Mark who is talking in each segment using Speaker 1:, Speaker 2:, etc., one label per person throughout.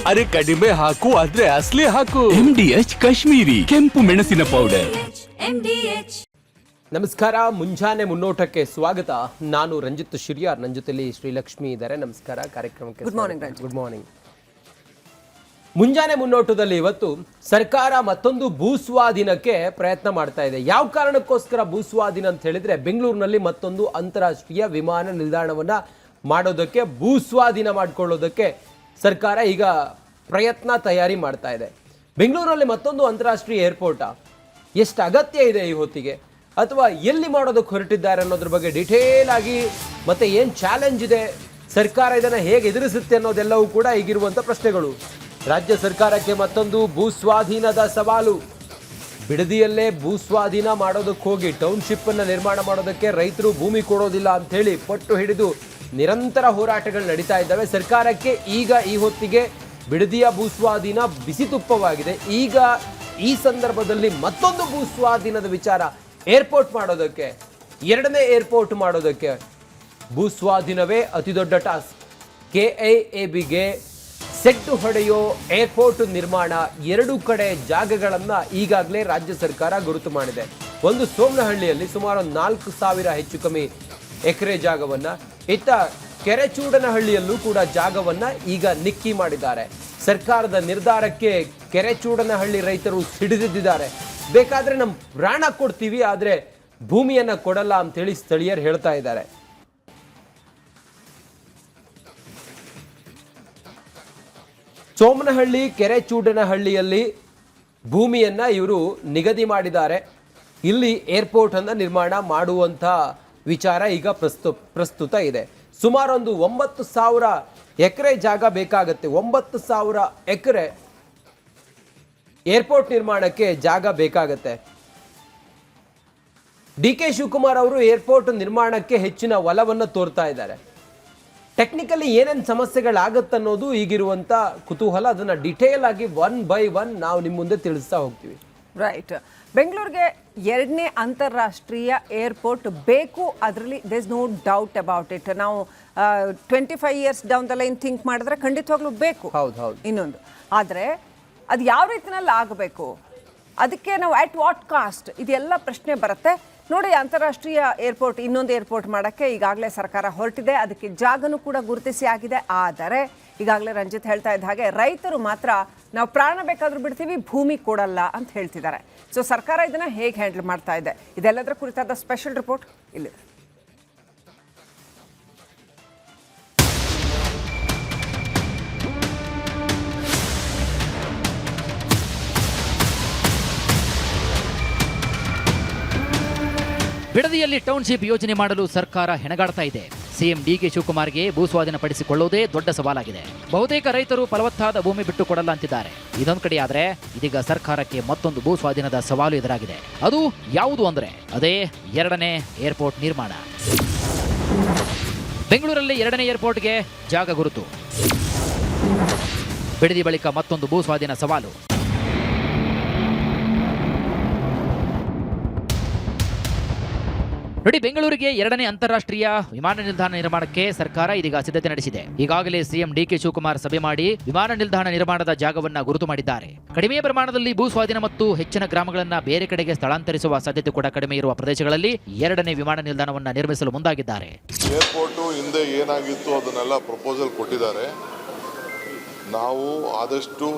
Speaker 1: ಅರೆ ಕಡಿಮೆ ಹಾಕು ಆದ್ರೆ ಅಸ್ಲಿ ಹಾಕು.
Speaker 2: MDH ಕಾಶ್ಮೀರಿ ಕೆಂಪು ಮೆಣಸಿನ ಪೌಡರ್.
Speaker 3: ನಮಸ್ಕಾರ, ಮುಂಜಾನೆ ಮುನ್ನೋಟಕ್ಕೆ ಸ್ವಾಗತ. ನಾನು ರಂಜಿತ್ ಶಿರಿಯಾರ್, ನನ್ನ ಜೊತೆಲಿ ಶ್ರೀಲಕ್ಷ್ಮಿ ಇದ್ದಾರೆ. ನಮಸ್ಕಾರ. ಕಾರ್ಯಕ್ರಮಕ್ಕೆ
Speaker 4: ಗುಡ್ ಮಾರ್ನಿಂಗ್.
Speaker 3: Good morning. ಮುಂಜಾನೆ ಮುನ್ನೋಟದಲ್ಲಿ ಇವತ್ತು ಸರ್ಕಾರ ಮತ್ತೊಂದು ಭೂಸ್ವಾಧೀನಕ್ಕೆ ಪ್ರಯತ್ನ ಮಾಡ್ತಾ ಇದೆ. ಯಾವ ಕಾರಣಕ್ಕೋಸ್ಕರ ಭೂಸ್ವಾಧೀನ ಅಂತ ಹೇಳಿದ್ರೆ, ಬೆಂಗಳೂರಿನಲ್ಲಿ ಮತ್ತೊಂದು ಅಂತಾರಾಷ್ಟ್ರೀಯ ವಿಮಾನ ನಿಲ್ದಾಣವನ್ನ ಮಾಡೋದಕ್ಕೆ, ಭೂಸ್ವಾಧೀನ ಮಾಡಿಕೊಳ್ಳೋದಕ್ಕೆ ಸರ್ಕಾರ ಈಗ ತಯಾರಿ ಮಾಡ್ತಾ ಇದೆ. ಬೆಂಗಳೂರಲ್ಲಿ ಮತ್ತೊಂದು ಅಂತಾರಾಷ್ಟ್ರೀಯ ಏರ್ಪೋರ್ಟ್ ಎಷ್ಟು ಅಗತ್ಯ ಇದೆ ಈ ಹೊತ್ತಿಗೆ, ಅಥವಾ ಎಲ್ಲಿ ಮಾಡೋದಕ್ಕೆ ಹೊರಟಿದ್ದಾರೆ ಅನ್ನೋದ್ರ ಬಗ್ಗೆ ಡಿಟೇಲ್ ಆಗಿ, ಮತ್ತೆ ಏನು ಚಾಲೆಂಜ್ ಇದೆ, ಸರ್ಕಾರ ಇದನ್ನು ಹೇಗೆ ಎದುರಿಸುತ್ತೆ ಅನ್ನೋದೆಲ್ಲವೂ ಕೂಡ ಈಗಿರುವಂಥ ಪ್ರಶ್ನೆಗಳು. ರಾಜ್ಯ ಸರ್ಕಾರಕ್ಕೆ ಮತ್ತೊಂದು ಭೂಸ್ವಾಧೀನದ ಸವಾಲು. ಬಿಡದಿಯಲ್ಲೇ ಭೂಸ್ವಾಧೀನ ಮಾಡೋದಕ್ಕೆ ಹೋಗಿ ಟೌನ್ಶಿಪ್ ಅನ್ನು ನಿರ್ಮಾಣ ಮಾಡೋದಕ್ಕೆ ರೈತರು ಭೂಮಿ ಕೊಡೋದಿಲ್ಲ ಅಂಥೇಳಿ ಪಟ್ಟು ಹಿಡಿದು ನಿರಂತರ ಹೋರಾಟಗಳು ನಡೀತಾ ಇದ್ದಾವೆ. ಸರ್ಕಾರಕ್ಕೆ ಈಗ ಈ ಹೊತ್ತಿಗೆ ಬಿಡದಿಯ ಭೂಸ್ವಾಧೀನ ಬಿಸಿ ತುಪ್ಪವಾಗಿದೆ. ಈಗ ಈ ಸಂದರ್ಭದಲ್ಲಿ ಮತ್ತೊಂದು ಭೂಸ್ವಾಧೀನದ ವಿಚಾರ, ಏರ್ಪೋರ್ಟ್ ಮಾಡೋದಕ್ಕೆ, ಎರಡನೇ ಏರ್ಪೋರ್ಟ್ ಮಾಡೋದಕ್ಕೆ ಭೂಸ್ವಾಧೀನವೇ ಅತಿ ದೊಡ್ಡ ಟಾಸ್ಕ್. KIABಗೆ ಸೆಡ್ಡು ಹೊಡೆಯೋ ಏರ್ಪೋರ್ಟ್ ನಿರ್ಮಾಣ, ಎರಡು ಕಡೆ ಜಾಗಗಳನ್ನು ಈಗಾಗಲೇ ರಾಜ್ಯ ಸರ್ಕಾರ ಗುರುತು ಮಾಡಿದೆ. ಒಂದು ಸೋಮನಹಳ್ಳಿಯಲ್ಲಿ ಸುಮಾರು 4,000 ಹೆಚ್ಚು ಕಮ್ಮಿ ಎಕರೆ ಜಾಗವನ್ನ, ಇತ್ತ ಕೆರೆಚೂಡನಹಳ್ಳಿಯಲ್ಲೂ ಕೂಡ ಜಾಗವನ್ನ ಈಗ ನಿಕ್ಕಿ ಮಾಡಿದ್ದಾರೆ. ಸರ್ಕಾರದ ನಿರ್ಧಾರಕ್ಕೆ ಕೆರೆಚೂಡನಹಳ್ಳಿ ರೈತರು ಸಿಡಿದಿದ್ದಾರೆ. ಬೇಕಾದ್ರೆ ನಮ್ಮ ಪ್ರಾಣ ಕೊಡ್ತೀವಿ, ಆದ್ರೆ ಭೂಮಿಯನ್ನ ಕೊಡಲ್ಲ ಅಂತೇಳಿ ಸ್ಥಳೀಯರು ಹೇಳ್ತಾ ಇದ್ದಾರೆ. ಸೋಮನಹಳ್ಳಿ ಕೆರೆಚೂಡನಹಳ್ಳಿಯಲ್ಲಿ ಭೂಮಿಯನ್ನ ಇವರು ನಿಗದಿ ಮಾಡಿದ್ದಾರೆ. ಇಲ್ಲಿ ಏರ್ಪೋರ್ಟ್ ಅನ್ನ ನಿರ್ಮಾಣ ಮಾಡುವಂತ ವಿಚಾರ ಈಗ ಪ್ರಸ್ತುತ ಇದೆ. ಸುಮಾರು ಒಂದು 9,000 ಎಕರೆ ಜಾಗ ಬೇಕಾಗತ್ತೆ. 9,000 ಎಕರೆ ಏರ್ಪೋರ್ಟ್ ನಿರ್ಮಾಣಕ್ಕೆ ಜಾಗ ಬೇಕಾಗತ್ತೆ. DK ಶಿವಕುಮಾರ್ ಅವರು ಏರ್ಪೋರ್ಟ್ ನಿರ್ಮಾಣಕ್ಕೆ ಹೆಚ್ಚಿನ ಒಲವನ್ನು ತೋರ್ತಾ ಇದ್ದಾರೆ. ಟೆಕ್ನಿಕಲಿ ಏನೇನು ಸಮಸ್ಯೆಗಳಾಗತ್ತನ್ನೋದು ಈಗಿರುವಂಥ ಕುತೂಹಲ. ಅದನ್ನು ಡಿಟೇಲ್ ಆಗಿ 1 by 1 ನಾವು ನಿಮ್ಮ ಮುಂದೆ ತಿಳಿಸ್ತಾ ಹೋಗ್ತೀವಿ.
Speaker 4: ರೈಟ್. ಬೆಂಗಳೂರಿಗೆ ಎರಡನೇ ಅಂತಾರಾಷ್ಟ್ರೀಯ ಏರ್ಪೋರ್ಟ್ ಬೇಕು, ಅದರಲ್ಲಿ there is no doubt about it. ನಾವು 25 years down the line think ಮಾಡಿದ್ರೆ ಖಂಡಿತವಾಗ್ಲೂ ಬೇಕು.
Speaker 3: ಹೌದು.
Speaker 4: ಇನ್ನೊಂದು ಆದರೆ ಅದು ಯಾವ ರೀತಿನಲ್ಲಿ ಆಗಬೇಕು, ಅದಕ್ಕೆ ನಾವು ಅಟ್ ವಾಟ್ ಕಾಸ್ಟ್, ಇದೆಲ್ಲ ಪ್ರಶ್ನೆ ಬರುತ್ತೆ. ನೋಡಿ, ಅಂತಾರಾಷ್ಟ್ರೀಯ ಏರ್ಪೋರ್ಟ್, ಇನ್ನೊಂದು ಏರ್ಪೋರ್ಟ್ ಮಾಡೋಕ್ಕೆ ಈಗಾಗಲೇ ಸರ್ಕಾರ ಹೊರಟಿದೆ. ಅದಕ್ಕೆ ಜಾಗನೂ ಕೂಡ ಗುರುತಿಸಿ ಆಗಿದೆ. ಆದರೆ ಈಗಾಗಲೇ ರಂಜಿತ್ ಹೇಳ್ತಾ ಇದ್ದ ಹಾಗೆ ರೈತರು ಮಾತ್ರ ನಾವು ಪ್ರಾಣ ಬೇಕಾದ್ರೂ ಬಿಡ್ತೀವಿ, ಭೂಮಿ ಕೊಡಲ್ಲ ಅಂತ ಹೇಳ್ತಿದ್ದಾರೆ. ಸೊ ಸರ್ಕಾರ ಇದನ್ನು ಹೇಗೆ ಹ್ಯಾಂಡಲ್ ಮಾಡ್ತಾ ಇದೆ, ಇದೆಲ್ಲದರ ಕುರಿತಾದ ಸ್ಪೆಷಲ್ ರಿಪೋರ್ಟ್ ಇಲ್ಲಿ.
Speaker 5: ಬಿಡದಿಯಲ್ಲಿ ಟೌನ್ಶಿಪ್ ಯೋಜನೆ ಮಾಡಲು ಸರ್ಕಾರ ಹೆಣಗಾಡ್ತಾ ಇದೆ. ಸಿಎಂ DK ಶಿವಕುಮಾರ್ಗೆ ಭೂಸ್ವಾಧೀನ ಪಡಿಸಿಕೊಳ್ಳುವುದೇ ದೊಡ್ಡ ಸವಾಲಾಗಿದೆ. ಬಹುತೇಕ ರೈತರು ಫಲವತ್ತಾದ ಭೂಮಿ ಬಿಟ್ಟು ಕೊಡಲ್ಲ ಅಂತಿದ್ದಾರೆ. ಇದೊಂದು ಕಡೆ ಆದ್ರೆ, ಇದೀಗ ಸರ್ಕಾರಕ್ಕೆ ಮತ್ತೊಂದು ಭೂಸ್ವಾಧೀನದ ಸವಾಲು ಎದುರಾಗಿದೆ. ಅದು ಯಾವುದು ಅಂದ್ರೆ, ಅದೇ ಎರಡನೇ ಏರ್ಪೋರ್ಟ್ ನಿರ್ಮಾಣ. ಬೆಂಗಳೂರಲ್ಲಿ ಎರಡನೇ ಏರ್ಪೋರ್ಟ್ಗೆ ಜಾಗ ಗುರುತು. ಬಿಡದಿ ಬಳಿಕ ಮತ್ತೊಂದು ಭೂಸ್ವಾಧೀನ ಸವಾಲು. ನೋಡಿ, ಬೆಂಗಳೂರಿಗೆ ಎರಡನೇ ಅಂತಾರಾಷ್ಟ್ರೀಯ ವಿಮಾನ ನಿಲ್ದಾಣ ನಿರ್ಮಾಣಕ್ಕೆ ಸರ್ಕಾರ ಇದೀಗ ಸಿದ್ಧತೆ ನಡೆಸಿದೆ. ಈಗಾಗಲೇ ಸಿಎಂ DK ಶಿವಕುಮಾರ್ ಸಭೆ ಮಾಡಿ ವಿಮಾನ ನಿಲ್ದಾಣ ನಿರ್ಮಾಣದ ಜಾಗವನ್ನ ಗುರುತು ಮಾಡಿದ್ದಾರೆ. ಕಡಿಮೆ ಪ್ರಮಾಣದಲ್ಲಿ ಭೂಸ್ವಾಧೀನ ಮತ್ತು ಹೆಚ್ಚಿನ ಗ್ರಾಮಗಳನ್ನ ಬೇರೆ ಕಡೆಗೆ ಸ್ಥಳಾಂತರಿಸುವ ಸಾಧ್ಯತೆ ಕೂಡ ಕಡಿಮೆ ಇರುವ ಪ್ರದೇಶಗಳಲ್ಲಿ ಎರಡನೇ ವಿಮಾನ ನಿಲ್ದಾಣವನ್ನ ನಿರ್ಮಿಸಲು ಮುಂದಾಗಿದ್ದಾರೆ.
Speaker 6: ಏರ್ಪೋರ್ಟ್ ಹಿಂದೆ ಏನಾಗಿತ್ತು ಅದನ್ನೆಲ್ಲ ಪ್ರಪೋಸಲ್ ಕೊಟ್ಟಿದ್ದಾರೆ. ನಾವು ಆದಷ್ಟು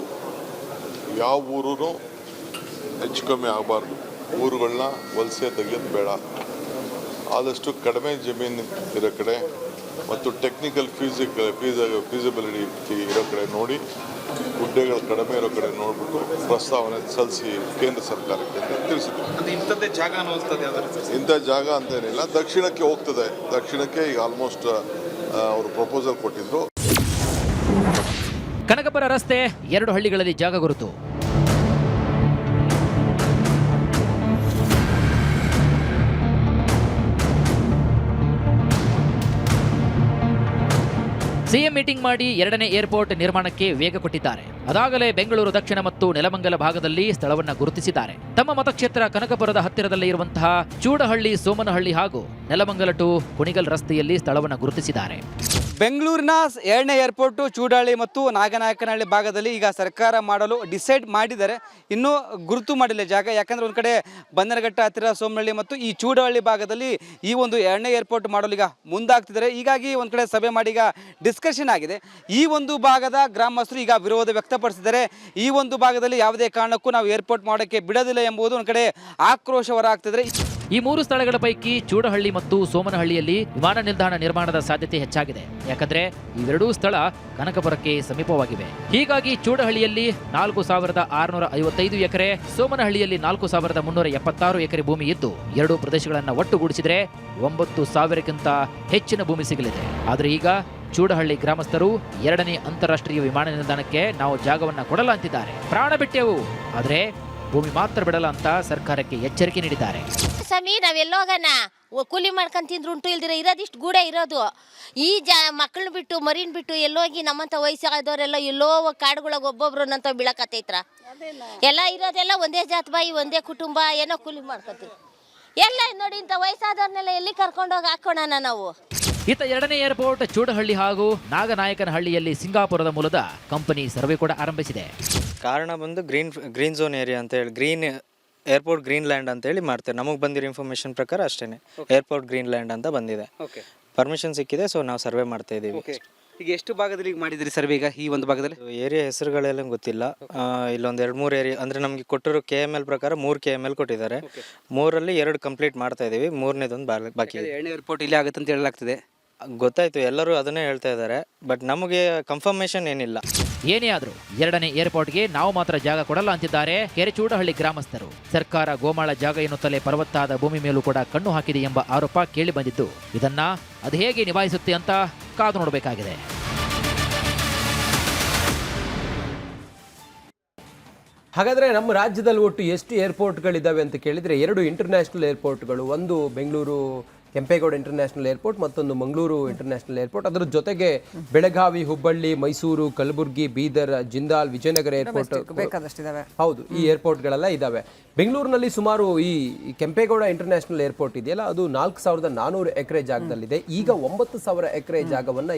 Speaker 6: ಯಾವ ಊರೂ ಹೆಚ್ಚು ಕಮ್ಮಿ ಆಗಬಾರ್ದು, ಊರುಗಳನ್ನ ವಲಸೆ ತೆಗೆಯೋದು ಬೇಡ. ಆದಷ್ಟು ಕಡಿಮೆ ಜಮೀನು ಇರೋ ಕಡೆ ಮತ್ತು ಟೆಕ್ನಿಕಲ್ ಫೀಸಿಬಿಲಿಟಿ ಇರೋ ಕಡೆ ನೋಡಿ, ಗುಡ್ಡೆಗಳು ಕಡಿಮೆ ಇರೋ ಕಡೆ ನೋಡಿಬಿಟ್ಟು ಪ್ರಸ್ತಾವನೆ ಸಲ್ಲಿಸಿ ಕೇಂದ್ರ ಸರ್ಕಾರಕ್ಕೆ ತಿಳಿಸಿದ್ವಿ. ಇಂಥ ಜಾಗ ಅಂತೇನಿಲ್ಲ, ದಕ್ಷಿಣಕ್ಕೆ ಹೋಗ್ತದೆ. ದಕ್ಷಿಣಕ್ಕೆ ಈಗ ಆಲ್ಮೋಸ್ಟ್ ಅವರು ಪ್ರಪೋಸಲ್ ಕೊಟ್ಟಿದ್ರು.
Speaker 5: ಕನಕಪುರ ರಸ್ತೆ, 2 ಹಳ್ಳಿಗಳಲ್ಲಿ ಜಾಗ ಗುರುತು. ಸಿಎಂ ಮೀಟಿಂಗ್ ಮಾಡಿ ಎರಡನೇ ಏರ್ಪೋರ್ಟ್ ನಿರ್ಮಾಣಕ್ಕೆ ವೇಗ ಕೊಟ್ಟಿದ್ದಾರೆ. ಅದಾಗಲೇ ಬೆಂಗಳೂರು ದಕ್ಷಿಣ ಮತ್ತು ನೆಲಮಂಗಲ ಭಾಗದಲ್ಲಿ ಸ್ಥಳವನ್ನ ಗುರುತಿಸಿದ್ದಾರೆ. ತಮ್ಮ ಮತಕ್ಷೇತ್ರ ಕನಕಪುರದ ಹತ್ತಿರದಲ್ಲೇ ಇರುವಂತಹ ಚೂಡಹಳ್ಳಿ, ಸೋಮನಹಳ್ಳಿ ಹಾಗೂ ನೆಲಮಂಗಲ ಟು ಕುಣಿಗಲ್ ರಸ್ತೆಯಲ್ಲಿ ಸ್ಥಳವನ್ನ ಗುರುತಿಸಿದ್ದಾರೆ.
Speaker 7: ಬೆಂಗಳೂರಿನ 2ನೇ ಏರ್ಪೋರ್ಟು ಚೂಡಹಳ್ಳಿ ಮತ್ತು ನಾಗನಾಯಕನಹಳ್ಳಿ ಭಾಗದಲ್ಲಿ ಈಗ ಸರ್ಕಾರ ಮಾಡಲು ಡಿಸೈಡ್ ಮಾಡಿದ್ದಾರೆ. ಇನ್ನೂ ಗುರುತು ಮಾಡಿಲ್ಲ ಜಾಗ, ಯಾಕಂದರೆ ಒಂದು ಕಡೆ ಬನ್ನರಘಟ್ಟ ಹತ್ತಿರ ಸೋಮನಹಳ್ಳಿ ಮತ್ತು ಈ ಚೂಡಹಳ್ಳಿ ಭಾಗದಲ್ಲಿ ಈ ಒಂದು 2ನೇ ಏರ್ಪೋರ್ಟ್ ಮಾಡಲು ಈಗ ಮುಂದಾಗ್ತಿದ್ದಾರೆ. ಹೀಗಾಗಿ ಒಂದು ಕಡೆ ಸಭೆ ಮಾಡಿ ಈಗ ಡಿಸ್ಕಷನ್ ಆಗಿದೆ. ಈ ಒಂದು ಭಾಗದ ಗ್ರಾಮಸ್ಥರು ಈಗ ವಿರೋಧ ವ್ಯಕ್ತಪಡಿಸಿದ್ದಾರೆ. ಈ ಒಂದು ಭಾಗದಲ್ಲಿ ಯಾವುದೇ ಕಾರಣಕ್ಕೂ ನಾವು ಏರ್ಪೋರ್ಟ್ ಮಾಡೋಕ್ಕೆ ಬಿಡೋದಿಲ್ಲ ಎಂಬುದು ಒಂದು ಕಡೆ ಆಕ್ರೋಶ ಹೊರಹಾಗ್ತಿದ್ದಾರೆ.
Speaker 5: ಈ 3 ಸ್ಥಳಗಳ ಪೈಕಿ ಚೂಡಹಳ್ಳಿ ಮತ್ತು ಸೋಮನಹಳ್ಳಿಯಲ್ಲಿ ವಿಮಾನ ನಿಲ್ದಾಣ ನಿರ್ಮಾಣದ ಸಾಧ್ಯತೆ ಹೆಚ್ಚಾಗಿದೆ. ಯಾಕಂದ್ರೆ ಇವೆರಡೂ ಸ್ಥಳ ಕನಕಪುರಕ್ಕೆ ಸಮೀಪವಾಗಿವೆ. ಹೀಗಾಗಿ ಚೂಡಹಳ್ಳಿಯಲ್ಲಿ 4,655 ಎಕರೆ, ಸೋಮನಹಳ್ಳಿಯಲ್ಲಿ 4,376 ಎಕರೆ ಭೂಮಿ ಇದ್ದು, ಎರಡೂ ಪ್ರದೇಶಗಳನ್ನು ಒಟ್ಟುಗೂಡಿಸಿದರೆ 9,000ಕ್ಕಿಂತ ಹೆಚ್ಚಿನ ಭೂಮಿ ಸಿಗಲಿದೆ. ಆದರೆ ಈಗ ಚೂಡಹಳ್ಳಿ ಗ್ರಾಮಸ್ಥರು 2ನೇ ಅಂತಾರಾಷ್ಟ್ರೀಯ ವಿಮಾನ ನಿಲ್ದಾಣಕ್ಕೆ ನಾವು ಜಾಗವನ್ನ ಕೊಡಲ್ಲ ಅಂತಿದ್ದಾರೆ. ಪ್ರಾಣ ಬಿಟ್ಟೆವು, ಆದರೆ ಭೂಮಿ ಮಾತ್ರ ಬಿಡಲ್ಲ ಅಂತ ಸರ್ಕಾರಕ್ಕೆ ಎಚ್ಚರಿಕೆ ನೀಡಿದ್ದಾರೆ.
Speaker 8: ಸ್ವಾಮಿ, ನಾವೆಲ್ಲೋಗಣ ಕೂಲಿ ಮಾಡ್ಕೊಂಡು ತಿಂದ್ರು ಉಂಟು, ಇಲ್ದಿರ ಇರೋದಿಷ್ಟು ಗೂಡೆ ಇರೋದು. ಈ ಮಕ್ಕಳನ್ನ ಬಿಟ್ಟು ಮರಿನ್ ಬಿಟ್ಟು ಎಲ್ಲೋಗಿ ನಮ್ಮಂತ ವಯಸ್ಸಾದವರೆಲ್ಲ ಎಲ್ಲೋ ಕಾಡುಗಳಿಗೆ ಒಬ್ಬೊಬ್ರು ನಂತ ಬೀಳಕತ್ತೈತ್ರ. ಎಲ್ಲ ಇರೋದೆಲ್ಲ ಒಂದೇ ಜಾತ್ ಬಾಯಿ, ಒಂದೇ ಕುಟುಂಬ, ಏನೋ ಕೂಲಿ ಮಾಡ್ಕೊತೀವಿ. ಎಲ್ಲ ನೋಡಿ ಇಂಥ ವಯಸ್ಸಾದವ್ರನ್ನೆಲ್ಲ ಎಲ್ಲಿ ಕರ್ಕೊಂಡೋಗಿ ಹಾಕೋಣ ನಾವು.
Speaker 5: ಇತ್ತ 2ನೇ ಏರ್ಪೋರ್ಟ್ ಚೂಡಹಳ್ಳಿ ಹಾಗೂ ನಾಗನಾಯಕನಹಳ್ಳಿಯಲ್ಲಿ ಸಿಂಗಾಪುರದ ಮೂಲದ ಕಂಪನಿ ಸರ್ವೆ ಕೂಡ ಆರಂಭಿಸಿದೆ.
Speaker 9: ಕಾರಣ ಬಂದು ಗ್ರೀನ್ ಝೋನ್ ಏರಿಯಾ ಅಂತ ಹೇಳಿ, ಗ್ರೀನ್ ಏರ್ಪೋರ್ಟ್ ಗ್ರೀನ್ ಲ್ಯಾಂಡ್ ಅಂತ ಹೇಳಿ ಮಾಡ್ತಾರೆ. ನಮಗೆ ಬಂದಿರೋ ಇನ್ಫಾರ್ಮೇಶನ್ ಪ್ರಕಾರ ಅಷ್ಟೇ, ಏರ್ಪೋರ್ಟ್ ಗ್ರೀನ್ ಲ್ಯಾಂಡ್ ಅಂತ ಬಂದಿದೆ. ಪರ್ಮಿಷನ್ ಸಿಕ್ಕಿದೆ, ಸೊ ನಾವು ಸರ್ವೆ ಮಾಡ್ತಾ ಇದ್ದೀವಿ.
Speaker 7: ಈಗ ಎಷ್ಟು ಭಾಗದಲ್ಲಿ ಈಗ ಮಾಡಿದ್ರಿ ಸರ್ವೆ? ಈಗ ಈ ಒಂದು ಭಾಗದಲ್ಲಿ
Speaker 9: ಏರಿಯಾ ಹೆಸರುಗಳೆಲ್ಲ ಗೊತ್ತಿಲ್ಲ. ಇಲ್ಲೊಂದು 2-3 ಏರಿಯಾ ಅಂದರೆ ನಮಗೆ ಕೊಟ್ಟಿರೋ KML ಪ್ರಕಾರ 3 KML ಕೊಟ್ಟಿದ್ದಾರೆ. 3ರಲ್ಲಿ 2 ಕಂಪ್ಲೀಟ್ ಮಾಡ್ತಾ ಇದ್ದೀವಿ, 3ನೇದೊಂದು ಬಾಕಿ.
Speaker 7: 2ನೇ ಏರ್ಪೋರ್ಟ್ ಇಲ್ಲಿ ಆಗುತ್ತೆ ಅಂತ ಹೇಳಲಾಗ್ತಿದೆ.
Speaker 9: ಗೊತ್ತಾಯ್ತು, ಎಲ್ಲರೂ ಅದನ್ನೇ ಹೇಳ್ತಾ ಇದ್ದಾರೆ, ಬಟ್ ನಮಗೆ ಕನ್ಫರ್ಮೇಷನ್ ಏನಿಲ್ಲ.
Speaker 5: ಏನೇ ಆದ್ರೂ 2ನೇ ಏರ್ಪೋರ್ಟ್ಗೆ ನಾವು ಮಾತ್ರ ಜಾಗ ಕೊಡಲ್ಲ ಅಂತಿದ್ದಾರೆ ಕೆರೆಚೂಡಹಳ್ಳಿ ಗ್ರಾಮಸ್ಥರು. ಸರ್ಕಾರ ಗೋಮಾಳ ಜಾಗ ಎನ್ನುತ್ತಲೇ ಫಲವತ್ತಾದ ಭೂಮಿ ಮೇಲೂ ಕೂಡ ಕಣ್ಣು ಹಾಕಿದೆ ಎಂಬ ಆರೋಪ ಕೇಳಿ ಬಂದಿದ್ದು, ಇದನ್ನ ಅದು ಹೇಗೆ ನಿಭಾಯಿಸುತ್ತೆ ಅಂತ ಕಾದು ನೋಡಬೇಕಾಗಿದೆ.
Speaker 3: ಹಾಗಾದರೆ ನಮ್ಮ ರಾಜ್ಯದಲ್ಲಿ ಒಟ್ಟು ಎಷ್ಟು ಏರ್ಪೋರ್ಟ್ಗಳಿದ್ದಾವೆ ಅಂತ ಕೇಳಿದರೆ 2 ಇಂಟರ್ನ್ಯಾಷನಲ್ ಏರ್ಪೋರ್ಟ್ಗಳು, ಒಂದು ಬೆಂಗಳೂರು ಕೆಂಪೇಗೌಡ ಇಂಟರ್ನ್ಯಾಷನಲ್ ಏರ್ಪೋರ್ಟ್, ಮತ್ತೊಂದು ಮಂಗಳೂರು ಇಂಟರ್ನ್ಯಾಷನಲ್ ಏರ್ಪೋರ್ಟ್. ಅದರ ಜೊತೆಗೆ ಬೆಳಗಾವಿ, ಹುಬ್ಬಳ್ಳಿ, ಮೈಸೂರು, ಕಲಬುರಗಿ, ಬೀದರ್, ಜಿಂದಾಲ್, ವಿಜಯನಗರ ಏರ್ಪೋರ್ಟ್
Speaker 4: ಬೇಕಾದಷ್ಟಿದಾವೆ.
Speaker 3: ಹೌದು, ಈ ಏರ್ಪೋರ್ಟ್ಗಳೆಲ್ಲ ಇದ್ದಾವೆ. ಬೆಂಗಳೂರಿನಲ್ಲಿ ಸುಮಾರು ಈ ಕೆಂಪೇಗೌಡ ಇಂಟರ್ನ್ಯಾಷನಲ್ ಏರ್ಪೋರ್ಟ್ ಇದೆಯಲ್ಲ, ಅದು 4,400 ಎಕರೆ ಜಾಗದಲ್ಲಿದೆ. ಈಗ 9,000 ಎಕರೆ ಜಾಗವನ್ನು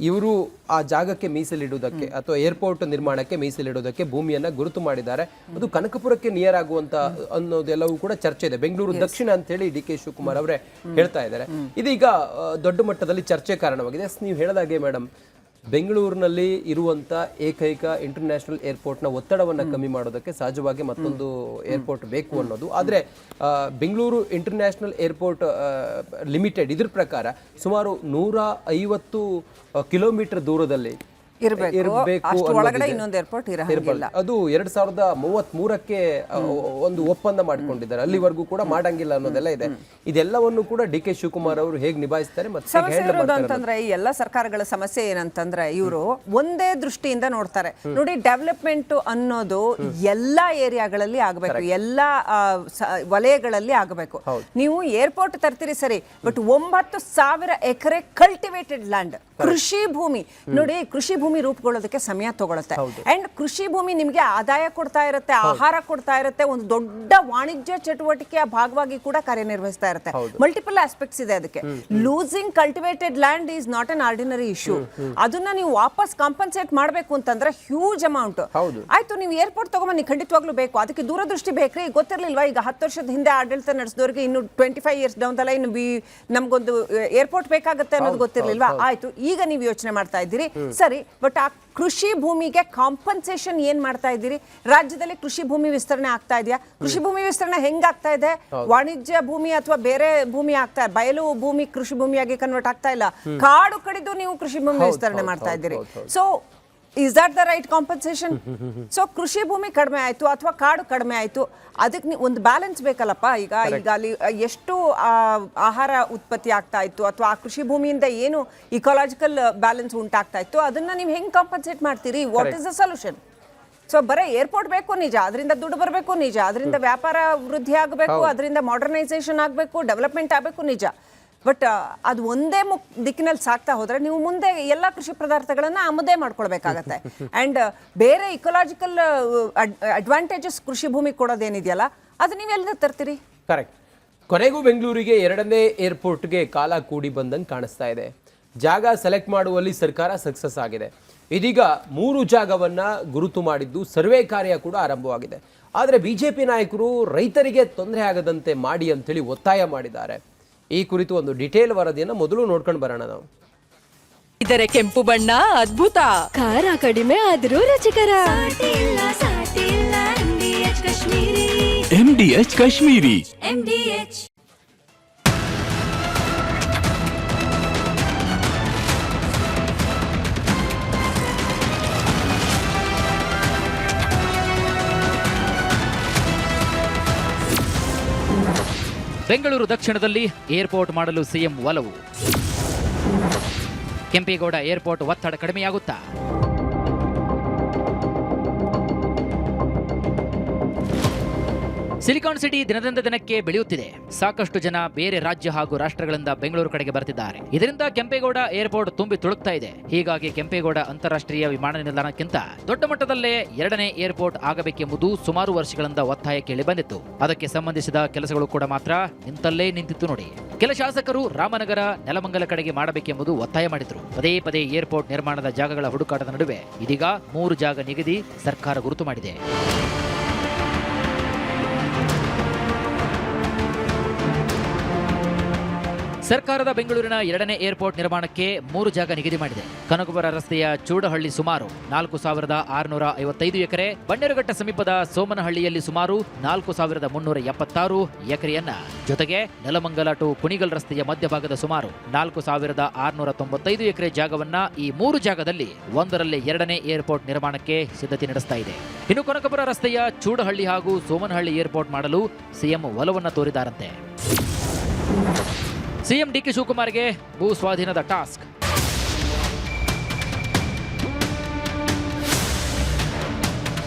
Speaker 3: ಇವರು ಆ ಜಾಗಕ್ಕೆ ಮೀಸಲಿಡುವುದಕ್ಕೆ ಅಥವಾ ಏರ್ಪೋರ್ಟ್ ನಿರ್ಮಾಣಕ್ಕೆ ಮೀಸಲಿಡುವುದಕ್ಕೆ ಭೂಮಿಯನ್ನ ಗುರುತು ಮಾಡಿದ್ದಾರೆ. ಅದು ಕನಕಪುರಕ್ಕೆ ನಿಯರ್ ಆಗುವಂತ ಅನ್ನೋದೆಲ್ಲವೂ ಕೂಡ ಚರ್ಚೆ ಇದೆ. ಬೆಂಗಳೂರು ದಕ್ಷಿಣ ಅಂತ ಹೇಳಿ DK ಶಿವಕುಮಾರ್ ಅವರೇ ಹೇಳ್ತಾ ಇದ್ದಾರೆ. ಇದೀಗ ದೊಡ್ಡ ಮಟ್ಟದಲ್ಲಿ ಚರ್ಚೆ ಕಾರಣವಾಗಿದೆ. ನೀವು ಹೇಳಿದಾಗೆ ಮೇಡಮ್, ಬೆಂಗಳೂರಿನಲ್ಲಿ ಇರುವಂತ ಏಕೈಕ ಇಂಟರ್ನ್ಯಾಷನಲ್ ಏರ್ಪೋರ್ಟ್ನ ಒತ್ತಡವನ್ನು ಕಮ್ಮಿ ಮಾಡೋದಕ್ಕೆ ಸಹಜವಾಗಿ ಮತ್ತೊಂದು ಏರ್ಪೋರ್ಟ್ ಬೇಕು ಅನ್ನೋದು. ಆದರೆ ಬೆಂಗಳೂರು ಇಂಟರ್ನ್ಯಾಷನಲ್ ಏರ್ಪೋರ್ಟ್ ಲಿಮಿಟೆಡ್ ಇದ್ರ ಪ್ರಕಾರ ಸುಮಾರು 150 ಕಿಲೋಮೀಟರ್ ದೂರದಲ್ಲಿ
Speaker 4: ಇರಬೇಕು, ಒಳಗಡೆ ಇನ್ನೊಂದು ಏರ್ಪೋರ್ಟ್ ಇರಲ್ಲ.
Speaker 3: ಅದು 2033ಕ್ಕೆ ಒಂದು ಒಪ್ಪಂದ ಮಾಡಿಕೊಂಡಿದ್ದಾರೆ. ಅಲ್ಲಿವರೆಗೂ ಕೂಡ ಮಾಡಂಗಿಲ್ಲ ಅನ್ನೋದೆಲ್ಲ ಇದೆ. ಇದೆಲ್ಲವನ್ನು ಕೂಡ DK ಶಿವಕುಮಾರ್ ಅವರು ಹೇಗೆ ನಿಭಾಯಿಸ್ತಾರೆ
Speaker 4: ಅಂತಂದ್ರೆ, ಈ ಎಲ್ಲ ಸರ್ಕಾರಗಳ ಸಮಸ್ಯೆ ಏನಂತಂದ್ರೆ ಇವರು ಒಂದೇ ದೃಷ್ಟಿಯಿಂದ ನೋಡ್ತಾರೆ. ನೋಡಿ, ಡೆವಲಪ್ಮೆಂಟ್ ಅನ್ನೋದು ಎಲ್ಲಾ ಏರಿಯಾಗಳಲ್ಲಿ ಆಗಬೇಕು, ಎಲ್ಲಾ ವಲಯಗಳಲ್ಲಿ ಆಗಬೇಕು. ನೀವು ಏರ್ಪೋರ್ಟ್ ತರ್ತೀರಿ ಸರಿ, ಬಟ್ 9,000 ಎಕರೆ ಕಲ್ಟಿವೇಟೆಡ್ ಲ್ಯಾಂಡ್, ಕೃಷಿ ಭೂಮಿ. ನೋಡಿ, ಕೃಷಿ ಭೂಮಿ ರೂಪುಗೊಳ್ಳೋದಕ್ಕೆ ಸಮಯ ತಗೊಳುತ್ತೆ. ಅಂಡ್ ಕೃಷಿ ಭೂಮಿ ನಿಮಗೆ ಆದಾಯ ಕೊಡ್ತಾ ಇರುತ್ತೆ, ಆಹಾರ ಕೊಡ್ತಾ ಇರುತ್ತೆ, ಒಂದು ದೊಡ್ಡ ವಾಣಿಜ್ಯ ಚಟುವಟಿಕೆಯ ಭಾಗವಾಗಿ ಕೂಡ ಕಾರ್ಯನಿರ್ವಹಿಸ್ತಾ ಇರುತ್ತೆ. ಮಲ್ಟಿಪಲ್ ಆಸ್ಪೆಕ್ಟ್ಸ್ ಇದೆ ಅದಕ್ಕೆ. Losing cultivated land is not an ordinary issue. ಅದನ್ನ ನೀವು ವಾಪಸ್ ಕಾಂಪನ್ಸೇಟ್ ಮಾಡಬೇಕು ಅಂತಂದ್ರೆ ಹ್ಯೂಜ್ ಅಮೌಂಟ್. ಆಯ್ತು, ನೀವು ಏರ್ಪೋರ್ಟ್ ತಗೊಂಬನ್ನಿ, ಖಂಡಿತವಾಗ್ಲೂ ಬೇಕು. ಅದಕ್ಕೆ ದೂರದೃಷ್ಟಿ ಬೇಕ್ರಿ. ಗೊತ್ತಿರ್ಲಿಲ್ವಾ? ಈಗ 10 ವರ್ಷದ ಹಿಂದೆ ಆಡಳಿತ ನಡೆಸಿದವರಿಗೆ ಇನ್ನು 25 ಇಯರ್ಸ್ ಡೌನ್ ದ ಲೈನ್ ನಮ್ಗೊಂದು ಏರ್ಪೋರ್ಟ್ ಬೇಕಾಗುತ್ತೆ ಅನ್ನೋದು ಗೊತ್ತಿರ್ಲಿಲ್ವಾ? ಆಯ್ತು, ಈಗ ನೀವು ಯೋಚನೆ ಮಾಡ್ತಾ ಇದ್ದೀರಿ ಸರಿ, ಬಟ್ ಆ ಕೃಷಿ ಭೂಮಿಗೆ ಕಾಂಪನ್ಸೇಷನ್ ಏನ್ ಮಾಡ್ತಾ ಇದ್ದೀರಿ? ರಾಜ್ಯದಲ್ಲಿ ಕೃಷಿ ಭೂಮಿ ವಿಸ್ತರಣೆ ಆಗ್ತಾ ಇದೆಯಾ? ಕೃಷಿ ಭೂಮಿ ವಿಸ್ತರಣೆ ಹೆಂಗಾಗ್ತಾ ಇದೆ? ವಾಣಿಜ್ಯ ಭೂಮಿ ಅಥವಾ ಬೇರೆ ಭೂಮಿ ಆಗ್ತಾ, ಬಯಲು ಭೂಮಿ ಕೃಷಿ ಭೂಮಿಯಾಗಿ ಕನ್ವರ್ಟ್ ಆಗ್ತಾ ಇಲ್ಲ. ಕಾಡು ಕಡಿದು ನೀವು ಕೃಷಿ ಭೂಮಿ ವಿಸ್ತರಣೆ ಮಾಡ್ತಾ ಇದ್ದೀರಿ. So is that the right compensation? So ಕೃಷಿ ಭೂಮಿ ಕಡಿಮೆ ಆಯ್ತು ಅಥವಾ ಕಾಡು ಕಡಿಮೆ ಆಯ್ತು, ಅದಕ್ಕೆ ಒಂದು ಬ್ಯಾಲೆನ್ಸ್ ಬೇಕಲ್ಲಪ್ಪ. ಈಗ ಅಲ್ಲಿ ಎಷ್ಟು ಆಹಾರ ಉತ್ಪತ್ತಿ ಆಗ್ತಾ ಇತ್ತು ಅಥವಾ ಆ ಕೃಷಿ ಭೂಮಿಯಿಂದ ಏನು ಇಕಾಲಜಿಕಲ್ ಬ್ಯಾಲೆನ್ಸ್ ಉಂಟಾಗ್ತಾ ಇತ್ತು, ಅದನ್ನ ನೀವು ಹೆಂಗ್ ಕಾಂಪನ್ಸೇಟ್ ಮಾಡ್ತೀರಿ? What is the solution? So ಬರೀ ಏರ್ಪೋರ್ಟ್ ಬೇಕು ನಿಜ, ಅದರಿಂದ ದುಡ್ಡು ಬರಬೇಕು ನಿಜ, ಅದರಿಂದ ವ್ಯಾಪಾರ ವೃದ್ಧಿ ಆಗಬೇಕು, ಅದರಿಂದ ಮಾಡರ್ನೈಸೇಷನ್ ಆಗಬೇಕು, ಡೆವಲಪ್ಮೆಂಟ್ ಆಗಬೇಕು ನಿಜ. ಬಟ್ ಅದು ಒಂದೇ ದಿಕ್ಕಿನಲ್ಲಿ ಸಾಕ್ತಾ ಹೋದರೆ ನೀವು ಮುಂದೆ ಎಲ್ಲ ಕೃಷಿ ಪದಾರ್ಥಗಳನ್ನು ಆಮದೇ ಮಾಡ್ಕೊಳ್ಬೇಕಾಗತ್ತೆ. ಆ್ಯಂಡ್ ಬೇರೆ ಇಕೊಲಾಜಿಕಲ್ ಅಡ್ವಾಂಟೇಜಸ್ ಕೃಷಿ ಭೂಮಿ ಕೊಡೋದೇನಿದೆಯಲ್ಲ ಅದು ನೀವು ಎಲ್ಲಿಂದ ತರ್ತೀರಿ?
Speaker 3: ಕರೆಕ್ಟ್. ಕೊನೆಗೂ ಬೆಂಗಳೂರಿಗೆ 2ನೇ ಏರ್ಪೋರ್ಟ್ಗೆ ಕಾಲ ಕೂಡಿ ಬಂದಂಗೆ ಕಾಣಿಸ್ತಾ ಇದೆ. ಜಾಗ ಸೆಲೆಕ್ಟ್ ಮಾಡುವಲ್ಲಿ ಸರ್ಕಾರ ಸಕ್ಸಸ್ ಆಗಿದೆ. ಇದೀಗ 3 ಜಾಗವನ್ನ ಗುರುತು ಮಾಡಿದ್ದು ಸರ್ವೆ ಕಾರ್ಯ ಕೂಡ ಆರಂಭವಾಗಿದೆ. ಆದರೆ ಬಿಜೆಪಿ ನಾಯಕರು ರೈತರಿಗೆ ತೊಂದರೆ ಆಗದಂತೆ ಮಾಡಿ ಅಂತೇಳಿ ಒತ್ತಾಯ ಮಾಡಿದ್ದಾರೆ. ಈ ಕುರಿತು ಒಂದು ಡಿಟೇಲ್ ವರದಿಯನ್ನು ಮೊದಲು ನೋಡ್ಕೊಂಡು ಬರೋಣ ನಾವು.
Speaker 10: ಇದರ ಕೆಂಪು ಬಣ್ಣ ಅದ್ಭುತ,
Speaker 11: ಖಾರ ಕಡಿಮೆ ಆದರೂ ರುಚಿಕರ.
Speaker 2: MDH ಕಾಶ್ಮೀರಿ.
Speaker 5: ಬೆಂಗಳೂರು ದಕ್ಷಿಣದಲ್ಲಿ ಏರ್ಪೋರ್ಟ್ ಮಾಡಲು ಸಿಎಂ ಒಲವು. ಕೆಂಪೇಗೌಡ ಏರ್ಪೋರ್ಟ್ ಒತ್ತಡ ಕಡಿಮೆಯಾಗುತ್ತಾ? ಸಿಲಿಕಾನ್ ಸಿಟಿ ದಿನದಿಂದ ದಿನಕ್ಕೆ ಬೆಳೆಯುತ್ತಿದೆ. ಸಾಕಷ್ಟು ಜನ ಬೇರೆ ರಾಜ್ಯ ಹಾಗೂ ರಾಷ್ಟ್ರಗಳಿಂದ ಬೆಂಗಳೂರು ಕಡೆಗೆ ಬರ್ತಿದ್ದಾರೆ. ಇದರಿಂದ ಕೆಂಪೇಗೌಡ ಏರ್ಪೋರ್ಟ್ ತುಂಬಿ ತುಳುಕ್ತಾ ಇದೆ. ಹೀಗಾಗಿ ಕೆಂಪೇಗೌಡ ಅಂತಾರಾಷ್ಟ್ರೀಯ ವಿಮಾನ ನಿಲ್ದಾಣಕ್ಕಿಂತ ದೊಡ್ಡ ಮಟ್ಟದಲ್ಲೇ 2ನೇ ಏರ್ಪೋರ್ಟ್ ಆಗಬೇಕೆಂಬುದು ಸುಮಾರು ವರ್ಷಗಳಿಂದ ಒತ್ತಾಯ ಕೇಳಿ ಬಂದಿತ್ತು. ಅದಕ್ಕೆ ಸಂಬಂಧಿಸಿದ ಕೆಲಸಗಳು ಕೂಡ ಮಾತ್ರ ನಿಂತಲ್ಲೇ ನಿಂತಿತ್ತು ನೋಡಿ. ಕೆಲ ಶಾಸಕರು ರಾಮನಗರ, ನೆಲಮಂಗಲ ಕಡೆಗೆ ಮಾಡಬೇಕೆಂಬುದು ಒತ್ತಾಯ ಮಾಡಿದ್ರು. ಪದೇ ಪದೇ ಏರ್ಪೋರ್ಟ್ ನಿರ್ಮಾಣದ ಜಾಗಗಳ ಹುಡುಕಾಟದ ನಡುವೆ ಇದೀಗ 3 ಜಾಗ ನಿಗದಿ ಸರ್ಕಾರ ಗುರುತು ಮಾಡಿದೆ. ಸರ್ಕಾರದ ಬೆಂಗಳೂರಿನ 2ನೇ ಏರ್ಪೋರ್ಟ್ ನಿರ್ಮಾಣಕ್ಕೆ 3 ಜಾಗ ನಿಗದಿ ಮಾಡಿದೆ. ಕನಕಪುರ ರಸ್ತೆಯ ಚೂಡಹಳ್ಳಿ ಸುಮಾರು 4,655 ಎಕರೆ, ಬನ್ನೇರುಘಟ್ಟ ಸಮೀಪದ ಸೋಮನಹಳ್ಳಿಯಲ್ಲಿ ಸುಮಾರು 4,376 ಎಕರೆಯನ್ನ, ಜೊತೆಗೆ ನೆಲಮಂಗಲ ಟು ಕುಣಿಗಲ್ ರಸ್ತೆಯ ಮಧ್ಯಭಾಗದ ಸುಮಾರು 4,695 ಎಕರೆ ಜಾಗವನ್ನ ಈ 3 ಜಾಗದಲ್ಲಿ ಒಂದರಲ್ಲಿ 2ನೇ ಏರ್ಪೋರ್ಟ್ ನಿರ್ಮಾಣಕ್ಕೆ ಸಿದ್ಧತೆ ನಡೆಸ್ತಾ ಇದೆ. ಇನ್ನು ಕನಕಪುರ ರಸ್ತೆಯ ಚೂಡಹಳ್ಳಿ ಹಾಗೂ ಸೋಮನಹಳ್ಳಿ ಏರ್ಪೋರ್ಟ್ ಮಾಡಲು ಸಿಎಂ ಒಲವನ್ನ ತೋರಿದಾರಂತೆ. ಸಿಎಂ ಡಿಕೆ ಶಿವಕುಮಾರ್ಗೆ ಭೂ ಸ್ವಾಧೀನದ ಟಾಸ್ಕ್.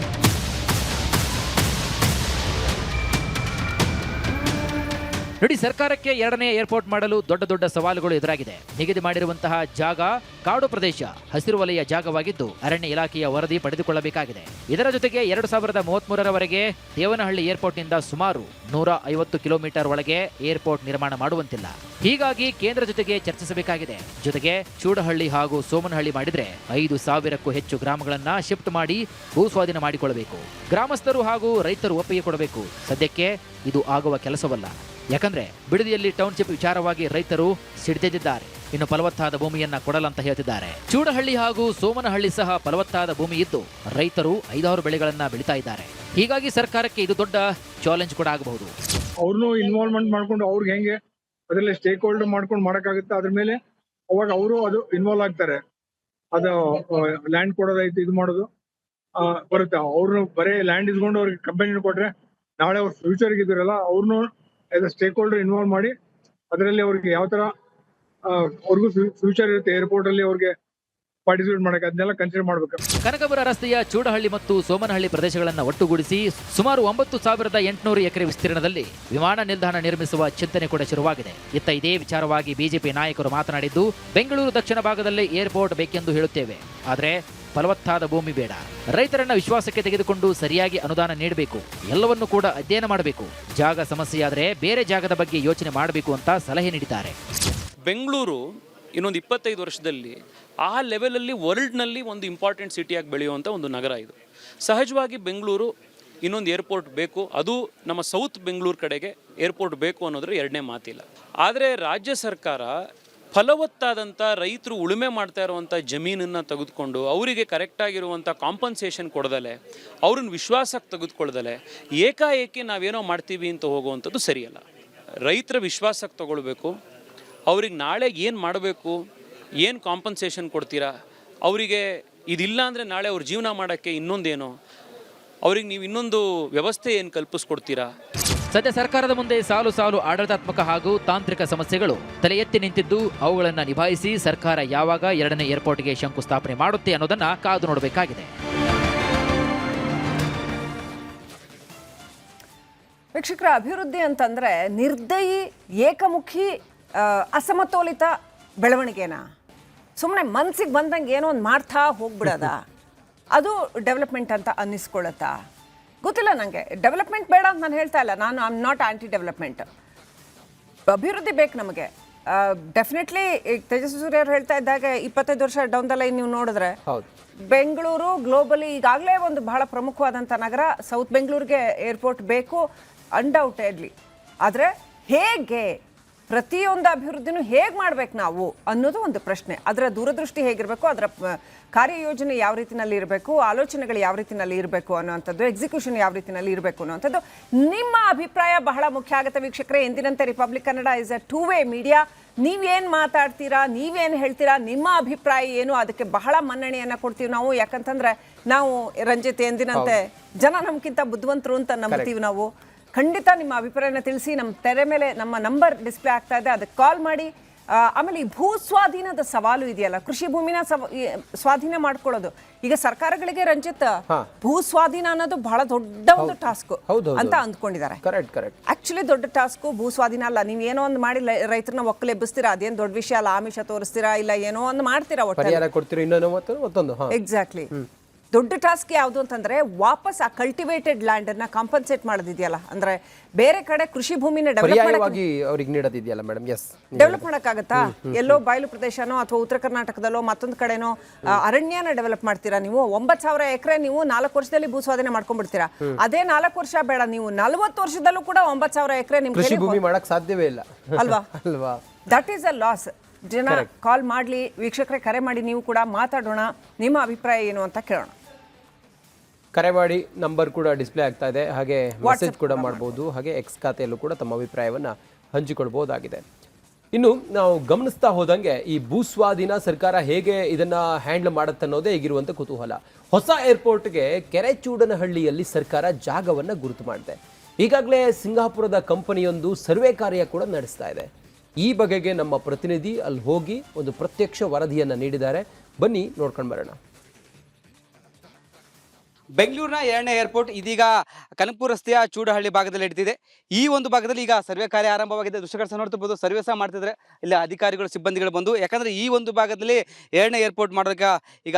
Speaker 5: ನೋಡಿ, ಸರ್ಕಾರಕ್ಕೆ 2ನೇ ಏರ್ಪೋರ್ಟ್ ಮಾಡಲು ದೊಡ್ಡ ದೊಡ್ಡ ಸವಾಲುಗಳು ಎದುರಾಗಿದೆ. ನಿಗದಿ ಮಾಡಿರುವಂತಹ ಜಾಗ ಕಾಡು ಪ್ರದೇಶ, ಹಸಿರು ವಲಯ ಜಾಗವಾಗಿದ್ದು ಅರಣ್ಯ ಇಲಾಖೆಯ ವರದಿ ಪಡೆದುಕೊಳ್ಳಬೇಕಾಗಿದೆ. ಇದರ ಜೊತೆಗೆ 2033ರವರೆಗೆ ದೇವನಹಳ್ಳಿ ಏರ್ಪೋರ್ಟ್ನಿಂದ ಸುಮಾರು 150 ಕಿಲೋಮೀಟರ್ ಒಳಗೆ ಏರ್ಪೋರ್ಟ್ ನಿರ್ಮಾಣ ಮಾಡುವಂತಿಲ್ಲ. ಹೀಗಾಗಿ ಕೇಂದ್ರ ಜೊತೆಗೆ ಚರ್ಚಿಸಬೇಕಾಗಿದೆ. ಜೊತೆಗೆ ಚೂಡಹಳ್ಳಿ ಹಾಗೂ ಸೋಮನಹಳ್ಳಿ ಮಾಡಿದ್ರೆ 5,000ಕ್ಕೂ ಹೆಚ್ಚು ಗ್ರಾಮಗಳನ್ನ ಶಿಫ್ಟ್ ಮಾಡಿ ಭೂ ಸ್ವಾಧೀನ ಮಾಡಿಕೊಳ್ಳಬೇಕು. ಗ್ರಾಮಸ್ಥರು ಹಾಗೂ ರೈತರು ಒಪ್ಪಿಗೆ ಕೊಡಬೇಕು. ಸದ್ಯಕ್ಕೆ ಇದು ಆಗುವ ಕೆಲಸವಲ್ಲ. ಯಾಕಂದ್ರೆ ಬಿಡದಿಯಲ್ಲಿ ಟೌನ್ಶಿಪ್ ವಿಚಾರವಾಗಿ ರೈತರು ಸಿಡಿದೆದ್ದಿದ್ದಾರೆ. ಇನ್ನು ಫಲವತ್ತಾದ ಭೂಮಿಯನ್ನ ಕೊಡಲಂತ ಹೇಳ್ತಿದ್ದಾರೆ. ಚೂಡಹಳ್ಳಿ ಹಾಗೂ ಸೋಮನಹಳ್ಳಿ ಸಹ ಫಲವತ್ತಾದ ಭೂಮಿ ಇದ್ದು ರೈತರು 5-6 ಬೆಳೆಗಳನ್ನ ಬೆಳೀತಾ ಇದ್ದಾರೆ. ಹೀಗಾಗಿ ಸರ್ಕಾರಕ್ಕೆ ಇದು ದೊಡ್ಡ ಚಾಲೆಂಜ್ ಕೂಡ ಆಗಬಹುದು.
Speaker 12: ಅವ್ರನ್ನು ಇನ್ವಾಲ್ವ್ಮೆಂಟ್ ಮಾಡ್ಕೊಂಡು ಅವ್ರಿಗೆ ಹೆಂಗೆ ಅದರಲ್ಲಿ ಸ್ಟೇಕ್ ಹೋಲ್ಡರ್ ಮಾಡ್ಕೊಂಡು ಮಾಡಕ್ಕಾಗುತ್ತೆ, ಅದ್ರ ಮೇಲೆ ಅವಾಗ ಅವರು ಅದು ಇನ್ವಾಲ್ವ್ ಆಗ್ತಾರೆ. ಅದು ಲ್ಯಾಂಡ್ ಕೊಡೋದೈತೆ, ಇದು ಮಾಡೋದು ಬರುತ್ತೆ. ಅವ್ರನ್ನ ಬರೀ ಲ್ಯಾಂಡ್ ಇಸ್ಕೊಂಡು ಅವ್ರಿಗೆ ಕಂಪನಿ ಕೊಟ್ರೆ ನಾಳೆ ಅವ್ರ ಫ್ಯೂಚರ್ಗೆ ಇದ್ರಲ್ಲ ಅವ್ರನ್ನು ಸ್ಟೇಕ್ ಹೋಲ್ಡರ್ ಇನ್ವಾಲ್ವ್ ಮಾಡಿ ಅದರಲ್ಲಿ ಅವ್ರಿಗೆ ಯಾವ ತರ ಅವ್ರಿಗೂ ಫ್ಯೂಚರ್ ಇರುತ್ತೆ ಏರ್ಪೋರ್ಟ್ ಅಲ್ಲಿ ಅವ್ರಿಗೆ ಪಾರ್ಟಿಸಿಪೇಟ್ ಮಾಡಕ್ಕೆ, ಅದನ್ನೆಲ್ಲ ಕನ್ಸಿಡರ್ ಮಾಡಬೇಕು.
Speaker 5: ಕನಕಪುರ ರಸ್ತೆಯ ಚೂಡಹಳ್ಳಿ ಮತ್ತು ಸೋಮನಹಳ್ಳಿ ಪ್ರದೇಶಗಳನ್ನು ಒಟ್ಟುಗೂಡಿಸಿ ಸುಮಾರು 9,800 ಎಕರೆ ವಿಸ್ತೀರ್ಣದಲ್ಲಿ ವಿಮಾನ ನಿಲ್ದಾಣ ನಿರ್ಮಿಸುವ ಚಿಂತನೆ ಕೂಡ ಶುರುವಾಗಿದೆ. ಇತ್ತ ಇದೇ ವಿಚಾರವಾಗಿ ಬಿಜೆಪಿ ನಾಯಕರು ಮಾತನಾಡಿದ್ದು, ಬೆಂಗಳೂರು ದಕ್ಷಿಣ ಭಾಗದಲ್ಲಿ ಏರ್ಪೋರ್ಟ್ ಬೇಕೆಂದು ಹೇಳುತ್ತೇವೆ, ಆದರೆ ಫಲವತ್ತಾದ ಭೂಮಿ ಬೇಡ. ರೈತರನ್ನ ವಿಶ್ವಾಸಕ್ಕೆ ತೆಗೆದುಕೊಂಡು ಸರಿಯಾಗಿ ಅನುದಾನ ನೀಡಬೇಕು. ಎಲ್ಲವನ್ನೂ ಕೂಡ ಅಧ್ಯಯನ ಮಾಡಬೇಕು. ಜಾಗ ಸಮಸ್ಯೆಯಾದರೆ ಬೇರೆ ಜಾಗದ ಬಗ್ಗೆ ಯೋಚನೆ ಮಾಡಬೇಕು ಅಂತ ಸಲಹೆ ನೀಡಿದ್ದಾರೆ.
Speaker 13: ಬೆಂಗಳೂರು ಇನ್ನೊಂದು 25 ವರ್ಷದಲ್ಲಿ ಆ ಲೆವೆಲಲ್ಲಿ ವರ್ಲ್ಡ್ನಲ್ಲಿ ಒಂದು ಇಂಪಾರ್ಟೆಂಟ್ ಸಿಟಿಯಾಗಿ ಬೆಳೆಯುವಂಥ ಒಂದು ನಗರ ಇದು. ಸಹಜವಾಗಿ ಬೆಂಗಳೂರು ಇನ್ನೊಂದು ಏರ್ಪೋರ್ಟ್ ಬೇಕು, ಅದು ನಮ್ಮ ಸೌತ್ ಬೆಂಗಳೂರು ಕಡೆಗೆ ಏರ್ಪೋರ್ಟ್ ಬೇಕು ಅನ್ನೋದ್ರ ಎರಡನೇ ಮಾತಿಲ್ಲ. ಆದರೆ ರಾಜ್ಯ ಸರ್ಕಾರ ಫಲವತ್ತಾದಂಥ ರೈತರು ಉಳುಮೆ ಮಾಡ್ತಾ ಇರುವಂಥ ಜಮೀನನ್ನು ತೆಗೆದುಕೊಂಡು ಅವರಿಗೆ ಕರೆಕ್ಟಾಗಿರುವಂಥ ಕಾಂಪನ್ಸೇಷನ್ ಕೊಡದಲೆ, ಅವ್ರನ್ನ ವಿಶ್ವಾಸಕ್ಕೆ ತೆಗೆದುಕೊಳ್ದಲೆ ಏಕಾಏಕಿ ನಾವೇನೋ ಮಾಡ್ತೀವಿ ಅಂತ ಹೋಗುವಂಥದ್ದು ಸರಿಯಲ್ಲ. ರೈತರ ವಿಶ್ವಾಸಕ್ಕೆ ತಗೊಳ್ಬೇಕು. ಅವ್ರಿಗೆ ನಾಳೆ ಏನು ಮಾಡಬೇಕು, ಏನು ಕಾಂಪನ್ಸೇಷನ್ ಕೊಡ್ತೀರಾ, ಅವರಿಗೆ ಇದಿಲ್ಲ ಅಂದರೆ ನಾಳೆ ಅವ್ರ ಜೀವನ ಮಾಡೋಕ್ಕೆ ಇನ್ನೊಂದೇನೋ, ಅವ್ರಿಗೆ ನೀವು ಇನ್ನೊಂದು ವ್ಯವಸ್ಥೆ ಏನು ಕಲ್ಪಿಸ್ಕೊಡ್ತೀರಾ.
Speaker 5: ಸದ್ಯ ಸರ್ಕಾರದ ಮುಂದೆ ಸಾಲು ಸಾಲು ಆಡಳಿತಾತ್ಮಕ ಹಾಗೂ ತಾಂತ್ರಿಕ ಸಮಸ್ಯೆಗಳು ತಲೆ ಎತ್ತಿ ನಿಂತಿದ್ದು, ಅವುಗಳನ್ನು ನಿಭಾಯಿಸಿ ಸರ್ಕಾರ ಯಾವಾಗ 2ನೇ ಏರ್ಪೋರ್ಟ್ಗೆ ಶಂಕುಸ್ಥಾಪನೆ ಮಾಡುತ್ತೆ ಅನ್ನೋದನ್ನ ಕಾದು ನೋಡಬೇಕಾಗಿದೆ.
Speaker 4: ವೀಕ್ಷಕರ, ಅಭಿವೃದ್ಧಿ ಅಂತಂದ್ರೆ ನಿರ್ದಯಿ, ಏಕಮುಖಿ ಅಸಮತೋಲಿತ ಬೆಳವಣಿಗೆನಾ, ಸುಮ್ಮನೆ ಮನಸ್ಸಿಗೆ ಬಂದಂಗೆ ಏನೋ ಒಂದು ಮಾಡ್ತಾ ಹೋಗ್ಬಿಡೋದ, ಅದು ಡೆವಲಪ್ಮೆಂಟ್ ಅಂತ ಅನ್ನಿಸ್ಕೊಳ್ಳುತ್ತಾ? ಗೊತ್ತಿಲ್ಲ ನನಗೆ. ಡೆವಲಪ್ಮೆಂಟ್ ಬೇಡ ಅಂತ ನಾನು ಹೇಳ್ತಾ ಇಲ್ಲ, ನಾನು I am not anti development. ಅಭಿವೃದ್ಧಿ ಬೇಕು ನಮಗೆ ಡೆಫಿನೆಟ್ಲಿ. ಈಗ ತೇಜಸ್ವಿ ಸೂರ್ಯ ಅವ್ರು ಹೇಳ್ತಾ ಇದ್ದಾಗ 25 ವರ್ಷ ಡೌನ್ ದ ಲೈನ್ ನೀವು ನೋಡಿದ್ರೆ ಬೆಂಗಳೂರು ಗ್ಲೋಬಲಿ ಈಗಾಗಲೇ ಒಂದು ಬಹಳ ಪ್ರಮುಖವಾದಂಥ ನಗರ. ಸೌತ್ ಬೆಂಗಳೂರಿಗೆ ಏರ್ಪೋರ್ಟ್ ಬೇಕು ಅನ್ಡೌಟೆಡ್ಲಿ. ಆದರೆ ಹೇಗೆ ಪ್ರತಿಯೊಂದು ಅಭಿವೃದ್ಧಿನೂ ಹೇಗೆ ಮಾಡ್ಬೇಕು ನಾವು ಅನ್ನೋದು ಒಂದು ಪ್ರಶ್ನೆ. ಅದರ ದೂರದೃಷ್ಟಿ ಹೇಗಿರಬೇಕು, ಅದರ ಕಾರ್ಯಯೋಜನೆ ಯಾವ ರೀತಿಯಲ್ಲಿ ಇರಬೇಕು, ಆಲೋಚನೆಗಳು ಯಾವ ರೀತಿಯಲ್ಲಿ ಇರಬೇಕು ಅನ್ನೋವಂಥದ್ದು, ಎಕ್ಸಿಕ್ಯೂಷನ್ ಯಾವ ರೀತಿಯಲ್ಲಿ ಇರಬೇಕು ಅನ್ನೋವಂಥದ್ದು ನಿಮ್ಮ ಅಭಿಪ್ರಾಯ ಬಹಳ ಮುಖ್ಯ ಆಗುತ್ತೆ ವೀಕ್ಷಕರೇ. ಎಂದಿನಂತೆ Republic Kannada is a two way media. ನೀವೇನು ಮಾತಾಡ್ತೀರಾ, ನೀವೇನು ಹೇಳ್ತೀರಾ, ನಿಮ್ಮ ಅಭಿಪ್ರಾಯ ಏನು, ಅದಕ್ಕೆ ಬಹಳ ಮನ್ನಣೆಯನ್ನು ಕೊಡ್ತೀವಿ ನಾವು. ಯಾಕಂತಂದ್ರೆ ನಾವು ರಂಜಿತ್ ಎಂದಿನಂತೆ ಜನ ನಮ್ಗಿಂತ ಬುದ್ಧಿವಂತರು ಅಂತ ನಂಬ್ತೀವಿ ನಾವು. ಖಂಡಿತ ನಿಮ್ಮ ಅಭಿಪ್ರಾಯನ ತಿಳಿಸಿ. ನಮ್ಮ ತೆರೆ ಮೇಲೆ ನಮ್ಮ ನಂಬರ್ ಡಿಸ್ಪ್ಲೇ ಆಗ್ತಾ ಇದೆ, ಅದಕ್ಕೆ ಕಾಲ್ ಮಾಡಿ. ಆಮೇಲೆ ಈ ಭೂ ಸ್ವಾಧೀನದ ಸವಾಲು ಇದೆಯಲ್ಲ, ಕೃಷಿ ಭೂಮಿನ ಸ್ವಾಧೀನ ಮಾಡ್ಕೊಳ್ಳೋದು, ಈಗ ಸರ್ಕಾರಗಳಿಗೆ ರಂಜಿತ್ ಭೂ ಸ್ವಾಧೀನ ಅನ್ನೋದು ಬಹಳ ದೊಡ್ಡ ಒಂದು ಟಾಸ್ಕ್ ಅಂತ ಅಂದ್ಕೊಂಡಿದ್ದಾರೆ. ಆಕ್ಚುಲಿ ದೊಡ್ಡ ಟಾಸ್ಕ್ ಭೂ ಸ್ವಾಧೀನ ಅಲ್ಲ. ನೀವು ಏನೋ ಒಂದು ಮಾಡಿ ರೈತರನ್ನ ಒಕ್ಕಲೆಬ್ಬಿಸ್ತೀರಾ, ಅದೇನು ದೊಡ್ಡ ವಿಷಯ ಅಲ್ಲ. ಆಮಿಷ ತೋರಿಸ್ತೀರಾ, ಇಲ್ಲ ಏನೋ ಒಂದು ಮಾಡ್ತೀರಾ, ಎಕ್ಸಾಕ್ಟ್ಲಿ. ದೊಡ್ಡ ಟಾಸ್ಕ್ ಯಾವುದು ಅಂತಂದ್ರೆ ವಾಪಸ್ ಆ ಕಲ್ಟಿವೇಟೆಡ್ ಲ್ಯಾಂಡ್ ಅನ್ನ ಕಾಂಪನ್ಸೇಟ್ ಮಾಡೋದಿದೆಯಲ್ಲ, ಅಂದ್ರೆ ಬೇರೆ ಕಡೆ ಕೃಷಿ ಭೂಮಿನ ಡೆವಲಪ್ ಮಾಡಕ್ಕಾಗತ್ತಾ? ಎಲ್ಲೋ ಬಯಲು ಪ್ರದೇಶನೋ ಅಥವಾ ಉತ್ತರ ಕರ್ನಾಟಕದಲ್ಲೋ ಮತ್ತೊಂದು ಕಡೆನೋ ಅರಣ್ಯನ ಡೆವಲಪ್ ಮಾಡ್ತೀರಾ ನೀವು? 9,000 ಎಕರೆ ನೀವು 4 ವರ್ಷದಲ್ಲಿ ಭೂ ಸ್ವಾಧೀನ ಮಾಡ್ಕೊಂಡ್ಬಿಡ್ತೀರಾ. ಅದೇ 4 ವರ್ಷ ಬೇಡ, ನೀವು 40 ವರ್ಷದಲ್ಲೂ ಕೂಡ 9,000 ಎಕರೆ ನಿಮ್
Speaker 3: ಕೃಷಿ ಭೂಮಿ ಮಾಡಕ್ ಸಾಧ್ಯವೇ ಇಲ್ಲ
Speaker 4: ಅಲ್ವಾ? That is a loss. ಜನ ಕಾಲ್ ಮಾಡ್ಲಿ, ವೀಕ್ಷಕರೇ ಕರೆ ಮಾಡಿ, ನೀವು ಕೂಡ ಮಾತಾಡೋಣ, ನಿಮ್ಮ ಅಭಿಪ್ರಾಯ ಏನು ಅಂತ ಕೇಳೋಣ.
Speaker 3: ಕರೆ ಮಾಡಿ, ನಂಬರ್ ಕೂಡ ಡಿಸ್ಪ್ಲೇ ಆಗ್ತಾ ಇದೆ, ಹಾಗೆ ಮೆಸೇಜ್ ಕೂಡ ಮಾಡಬಹುದು, ಹಾಗೆ ಎಕ್ಸ್ ಖಾತೆಯಲ್ಲೂ ಕೂಡ ತಮ್ಮ ಅಭಿಪ್ರಾಯವನ್ನ ಹಂಚಿಕೊಳ್ಬಹುದಾಗಿದೆ. ಇನ್ನು ನಾವು ಗಮನಿಸ್ತಾ ಹೋದಂಗೆ ಈ ಭೂಸ್ವಾಧೀನ ಸರ್ಕಾರ ಹೇಗೆ ಇದನ್ನ ಹ್ಯಾಂಡಲ್ ಮಾಡುತ್ತೆ ಅನ್ನೋದೇ ಈಗಿರುವಂತ ಕುತೂಹಲ. ಹೊಸ ಏರ್ಪೋರ್ಟ್ಗೆ ಕೆರೆಚೂಡನಹಳ್ಳಿಯಲ್ಲಿ ಸರ್ಕಾರ ಜಾಗವನ್ನ ಗುರುತು ಮಾಡಿದೆ. ಈಗಾಗಲೇ ಸಿಂಗಾಪುರದ ಕಂಪನಿಯೊಂದು ಸರ್ವೆ ಕಾರ್ಯ ಕೂಡ ನಡೆಸ್ತಾ ಇದೆ. ಈ ಬಗೆಗೆ ನಮ್ಮ ಪ್ರತಿನಿಧಿ ಅಲ್ಲಿ ಹೋಗಿ ಒಂದು ಪ್ರತ್ಯಕ್ಷ ವರದಿಯನ್ನ ನೀಡಿದ್ದಾರೆ. ಬನ್ನಿ ನೋಡ್ಕೊಂಡು ಬರೋಣ.
Speaker 7: ಬೆಂಗಳೂರಿನ 2ನೇ ಏರ್ಪೋರ್ಟ್ ಇದೀಗ ಕನಕಪುರ ರಸ್ತೆಯ ಚೂಡಹಳ್ಳಿ ಭಾಗದಲ್ಲಿ ಇಡ್ತಿದೆ. ಈ ಒಂದು ಭಾಗದಲ್ಲಿ ಈಗ ಸರ್ವೆ ಕಾರ್ಯ ಆರಂಭವಾಗಿದೆ. ದೃಶ್ಯಗಳು ಸಹ ನೋಡ್ತಿರ್ಬೋದು, ಸರ್ವೆ ಸಹ ಮಾಡ್ತಿದ್ರೆ ಇಲ್ಲಿ ಅಧಿಕಾರಿಗಳು ಸಿಬ್ಬಂದಿಗಳು ಬಂದು, ಯಾಕಂದ್ರೆ ಈ ಒಂದು ಭಾಗದಲ್ಲಿ 2ನೇ ಏರ್ಪೋರ್ಟ್ ಮಾಡೋಕೆ ಈಗ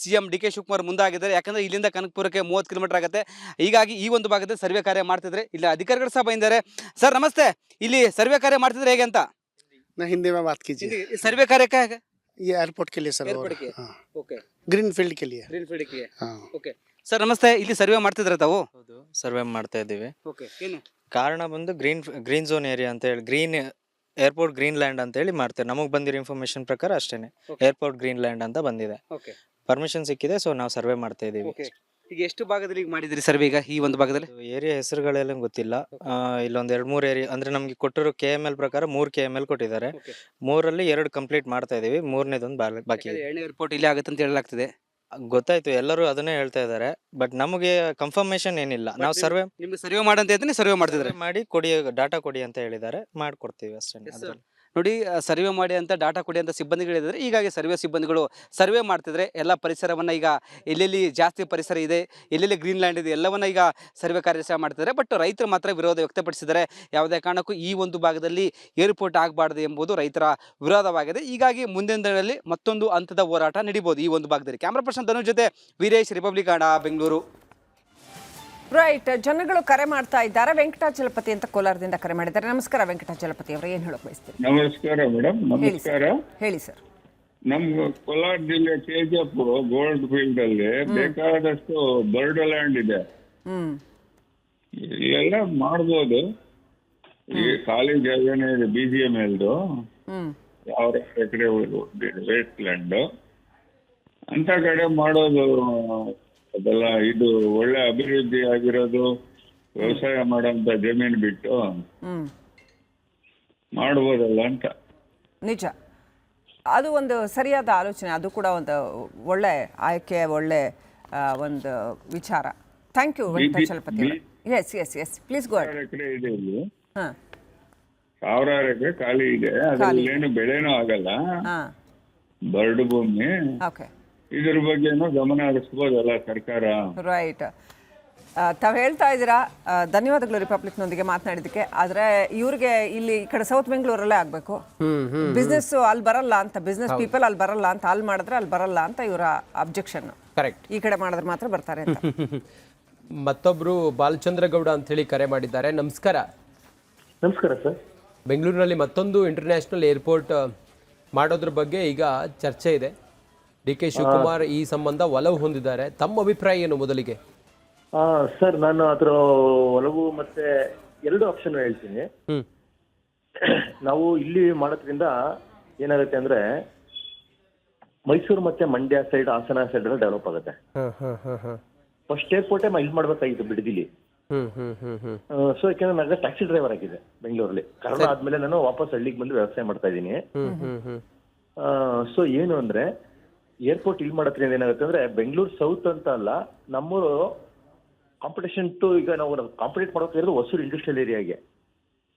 Speaker 7: CM DK ಶಿವಕುಮಾರ್ ಮುಂದಾಗಿದ್ದಾರೆ. ಯಾಕಂದ್ರೆ ಇಲ್ಲಿಂದ ಕನಕಪುರಕ್ಕೆ 30 ಕಿಲೋಮೀಟರ್ ಆಗುತ್ತೆ. ಹೀಗಾಗಿ ಈ ಒಂದು ಭಾಗದಲ್ಲಿ ಸರ್ವೆ ಕಾರ್ಯ ಮಾಡ್ತಿದ್ರೆ ಇಲ್ಲಿ ಅಧಿಕಾರಿಗಳು ಸಹ ಬಂದಿದ್ದಾರೆ. ಸರ್ ನಮಸ್ತೆ, ಇಲ್ಲಿ ಸರ್ವೆ ಕಾರ್ಯ ಮಾಡ್ತಿದ್ರೆ ಹೇಗೆ ಅಂತ?
Speaker 14: हिंदी में बात कीजिए।
Speaker 7: सर्वे कार्य क्या है?
Speaker 14: ये एयरपोर्ट के लिए सर।
Speaker 7: एयरपोर्ट के,
Speaker 14: ओके, ग्रीन फील्ड के लिए।
Speaker 7: ಗ್ರೀನ್ ಫೀಲ್ಡ್ ಗೆ, ಓಕೆ. ಸರ್ ನಮಸ್ತೆ, ಇಲ್ಲಿ ಸರ್ವೆ ಮಾಡ್ತಿದ್ರೆ ತಾವು?
Speaker 9: ಹೌದು, ಸರ್ವೆ ಮಾಡ್ತಾ ಇದ್ದೀವಿ.
Speaker 7: ಓಕೆ. ಏನು
Speaker 9: ಕಾರಣ ಬಂದು ಗ್ರೀನ್ ಝೋನ್ ಏರಿಯಾ ಅಂತ ಹೇಳಿ, ಗ್ರೀನ್ ಏರ್ಪೋರ್ಟ್ ಗ್ರೀನ್ ಲ್ಯಾಂಡ್ ಅಂತ ಹೇಳಿ ಮಾಡ್ತೇವೆ. ನಮಗೆ ಬಂದಿರೋ ಇನ್ಫಾರ್ಮೇಶನ್ ಪ್ರಕಾರ ಅಷ್ಟೇನೆ, ಏರ್ಪೋರ್ಟ್ ಗ್ರೀನ್ ಲ್ಯಾಂಡ್ ಅಂತ ಬಂದಿದೆ.
Speaker 7: ಓಕೆ.
Speaker 9: ಪರ್ಮಿಷನ್ ಸಿಕ್ಕಿದೆ, ಸೊ ನಾವು ಸರ್ವೆ ಮಾಡ್ತಾ ಇದ್ದೀವಿ.
Speaker 7: ಈಗ ಎಷ್ಟು ಭಾಗದಲ್ಲಿ ಈಗ ಮಾಡಿದ್ರಿ ಸರ್ವೆ? ಈಗ ಈ ಒಂದು ಭಾಗದಲ್ಲಿ
Speaker 9: ಏರಿಯಾ ಹೆಸರುಗಳೆಲ್ಲ ಗೊತ್ತಿಲ್ಲ. ಇಲ್ಲೊಂದು 2-3 ಏರಿಯಾ ಅಂದ್ರೆ ನಮ್ಗೆ ಕೊಟ್ಟಿರೋ KML ಪ್ರಕಾರ 3 KML ಕೊಟ್ಟಿದ್ದಾರೆ. 3ರಲ್ಲಿ 2 ಕಂಪ್ಲೀಟ್ ಮಾಡ್ತಾ ಇದೀವಿ, 3ನೇದೊಂದು ಬಾಕಿ ಇದೆ.
Speaker 7: 2ನೇ ಏರ್ಪೋರ್ಟ್ ಇಲ್ಲಿ ಆಗುತ್ತೆ ಅಂತ ಹೇಳಲಾಗ್ತಿದೆ.
Speaker 9: ಗೊತ್ತಾಯ್ತು, ಎಲ್ಲರೂ ಅದನ್ನೇ ಹೇಳ್ತಾ ಇದ್ದಾರೆ, ಬಟ್ ನಮಗೆ ಕನ್ಫರ್ಮೇಶನ್ ಏನಿಲ್ಲ. ನಾವು ಸರ್ವೆ
Speaker 7: ನಿಮ್ಗೆ ಸರ್ವೆ ಮಾಡಂತ ಇದ್ರೆ ಸರ್ವೆ ಮಾಡ್ತಿದ್ರೆ
Speaker 9: ಮಾಡಿ ಕೊಡಿ, ಡಾಟಾ ಕೊಡಿ ಅಂತ ಹೇಳಿದ್ದಾರೆ, ಮಾಡ್ಕೊಡ್ತೀವಿ ಅಷ್ಟೇ.
Speaker 7: ನೋಡಿ, ಸರ್ವೆ ಮಾಡಿ ಅಂತ ಡಾಟಾ ಕೊಡಿ ಅಂತ ಸಿಬ್ಬಂದಿಗಳಿದ್ದಾರೆ. ಹೀಗಾಗಿ ಸರ್ವೆ ಸಿಬ್ಬಂದಿಗಳು ಸರ್ವೆ ಮಾಡ್ತಿದ್ರೆ ಎಲ್ಲ ಪರಿಸರವನ್ನು, ಈಗ ಎಲ್ಲೆಲ್ಲಿ ಜಾಸ್ತಿ ಪರಿಸರ ಇದೆ, ಎಲ್ಲೆಲ್ಲಿ ಗ್ರೀನ್ ಲ್ಯಾಂಡ್ ಇದೆ, ಎಲ್ಲವನ್ನ ಈಗ ಸರ್ವೆ ಕಾರ್ಯ ಸಹ ಮಾಡ್ತಿದ್ದಾರೆ. ಬಟ್ ರೈತರು ಮಾತ್ರ ವಿರೋಧ ವ್ಯಕ್ತಪಡಿಸಿದ್ದಾರೆ. ಯಾವುದೇ ಕಾರಣಕ್ಕೂ ಈ ಒಂದು ಭಾಗದಲ್ಲಿ ಏರ್ಪೋರ್ಟ್ ಆಗಬಾರ್ದು ಎಂಬುದು ರೈತರ ವಿರೋಧವಾಗಿದೆ. ಹೀಗಾಗಿ ಮುಂದಿನ ದಿನಗಳಲ್ಲಿ ಮತ್ತೊಂದು ಹಂತದ ಹೋರಾಟ ನಡೀಬಹುದು ಈ ಒಂದು ಭಾಗದಲ್ಲಿ. ಕ್ಯಾಮ್ರಾ ಪರ್ಸನ್ ಧನುಷ್ ಜೊತೆ ವೀರೇಶ್, ರಿಪಬ್ಲಿಕ್ ಕನ್ನಡ, ಬೆಂಗಳೂರು.
Speaker 4: ರೈಟ್, ಜನಗಳು ಕರೆ ಮಾಡ್ತಾ ಇದ್ದಾರೆ. ವೆಂಕಟಾಚಲಪತಿ ಅಂತ ಕೋಲಾರದಿಂದ ಕರೆ ಮಾಡಿದ್ದಾರೆ. ನಮಸ್ಕಾರ ವೆಂಕಟಾಚಲಪತಿ ಅವರು, ಏನು ಹೇಳಕ್ ಬಯಸ್ತೀರಿ?
Speaker 12: ನಮಸ್ಕಾರ ಮೇಡಮ್. ನಮಸ್ಕಾರ.
Speaker 4: ಹೇಳಿ ಸರ್.
Speaker 12: ನಮ್ಮ ಕೋಲಾರ ಜಿಲ್ಲೆ KGF ಗೋಲ್ಡ್ ಫೀಲ್ಡ್ ಅಲ್ಲಿ ಬೇಕಾದಷ್ಟು ಬರ್ಡ್ ಲ್ಯಾಂಡ್ ಇದೆ. ಇಲ್ಲೆಲ್ಲ ಮಾಡ್ಬೋದು. ಈ ಖಾಲಿ ಜಾಗನೇ ಇದೆ BGMLದು 1000 ಎಕರೆ ವೇಸ್ಟ್ ಲ್ಯಾಂಡ್ ಅಂತ ಕಡೆ ಮಾಡೋದು. ಅದೆಲ್ಲ ಇದು ಒಳ್ಳೆ ಅಭಿವೃದ್ಧಿ ಆಗಿರೋದು. ವ್ಯವಸಾಯ ಮಾಡೋಂಥ ಜಮೀನು ಬಿಟ್ಟು ಮಾಡ್ಬೋದಲ್ಲ ಅಂತ.
Speaker 4: ನಿಜ, ಅದು ಒಂದು ಸರಿಯಾದ ಆಲೋಚನೆ. ಅದು ಕೂಡ ಒಂದು ಒಳ್ಳೆ ಆಯ್ಕೆ, ಒಳ್ಳೆ ಒಂದು ವಿಚಾರ. Thank you Venkatachalapathi. Yes yes yes, please go ahead.
Speaker 12: Acre ಇದೆ ಇಲ್ಲಿ, 1000 ಎಕರೆ ಖಾಲಿ ಇದೆ. ಅದ್ರಲ್ಲಿ ಏನು ಬೆಳೆನೂ ಆಗಲ್ಲ, ಬರ್ಡ್ ಭೂಮಿ.
Speaker 4: ಓಕೆ,
Speaker 12: ಇದ್ರ ಬಗ್ಗೆನೂ ಗಮನ ಹರಿಸ್ಬೋದಲ್ಲ ಸರ್ಕಾರ.
Speaker 4: ರೈಟ್. ತಾವು ಹೇಳ್ತಾ ಇದ್ದೀರಾ, ಧನ್ಯವಾದಗಳು ರಿಪಬ್ಲಿಕ್ನೊಂದಿಗೆ ಮಾತನಾಡಿದ್ದಕ್ಕೆ. ಆದರೆ ಇವ್ರಿಗೆ ಇಲ್ಲಿ ಈ ಕಡೆ ಸೌತ್ ಬೆಂಗಳೂರಲ್ಲೇ ಆಗಬೇಕು, ಬಿಸ್ನೆಸ್ ಅಲ್ಲಿ ಬರಲ್ಲ ಅಂತ, ಬಿಸ್ನೆಸ್ ಪೀಪಲ್ ಅಲ್ಲಿ ಬರಲ್ಲ ಅಂತ, ಅಲ್ಲಿ ಮಾಡಿದ್ರೆ ಅಲ್ಲಿ ಬರಲ್ಲ ಅಂತ ಇವರ ಅಬ್ಜೆಕ್ಷನ್.
Speaker 3: ಕರೆಕ್ಟ್.
Speaker 4: ಈ ಕಡೆ ಮಾಡಿದ್ರೆ ಮಾತ್ರ ಬರ್ತಾರೆ ಅಂತ.
Speaker 3: ಮತ್ತೊಬ್ರು ಬಾಲಚಂದ್ರ ಗೌಡ ಅಂತ ಹೇಳಿ ಕರೆ ಮಾಡಿದ್ದಾರೆ. ನಮಸ್ಕಾರ.
Speaker 15: ನಮಸ್ಕಾರ ಸರ್.
Speaker 3: ಬೆಂಗಳೂರಿನಲ್ಲಿ ಮತ್ತೊಂದು ಇಂಟರ್ನ್ಯಾಷನಲ್ ಏರ್ಪೋರ್ಟ್ ಮಾಡೋದ್ರ ಬಗ್ಗೆ ಈಗ ಚರ್ಚೆ ಇದೆ. ಡಿ ಕೆ ಶಿವಕುಮಾರ್ ಈ ಸಂಬಂಧ ಒಲವು ಹೊಂದಿದ್ದಾರೆ. ತಮ್ಮ ಅಭಿಪ್ರಾಯ ಏನು ಮೊದಲಿಗೆ?
Speaker 15: ಸರ್, ನಾನು ಅದರ ಒಲವು ಮತ್ತೆ ಎರಡು ಆಪ್ಷನ್ ಹೇಳ್ತೀನಿ. ನಾವು ಇಲ್ಲಿ ಮಾಡೋದ್ರಿಂದ ಏನಾಗುತ್ತೆ ಅಂದ್ರೆ ಮೈಸೂರು ಮತ್ತೆ ಮಂಡ್ಯ ಸೈಡ್, ಹಾಸನ ಸೈಡ್ ಎಲ್ಲ ಡೆವಲಪ್ ಆಗುತ್ತೆ. ಫಸ್ಟ್ ಏರ್ಪೋರ್ಟೇ ಇಲ್ಲಿ ಮಾಡ್ಬೇಕಾಗಿತ್ತು ಬಿಡದಿಲಿ. ಸೊ ಯಾಕಂದ್ರೆ ನನಗೆ ಟ್ಯಾಕ್ಸಿ ಡ್ರೈವರ್ ಆಗಿದೆ ಬೆಂಗಳೂರಲ್ಲಿ. ಕರೋನಾ ಆದ್ಮೇಲೆ ನಾನು ವಾಪಸ್ ಹಳ್ಳಿಗೆ ಬಂದು ವ್ಯವಸಾಯ ಮಾಡ್ತಾ ಇದ್ದೀನಿ. ಸೊ ಏನು ಅಂದ್ರೆ ಏರ್ಪೋರ್ಟ್ ಇಲ್ಲಿ ಮಾಡೋದ್ರಿಂದ ಏನಾಗುತ್ತೆ ಅಂದ್ರೆ ಬೆಂಗಳೂರು ಸೌತ್ ಅಂತ ಅಲ್ಲ, ನಮ್ಮೂರು ಕಾಂಪಿಟೇಷನ್ ಟು ಈಗ ನಾವು ಕಾಂಪಿಟೇಟ್ ಮಾಡೋಕೆ ಹೊಸೂರು ಇಂಡಸ್ಟ್ರಿಯಲ್ ಏರಿಯಾಗೆ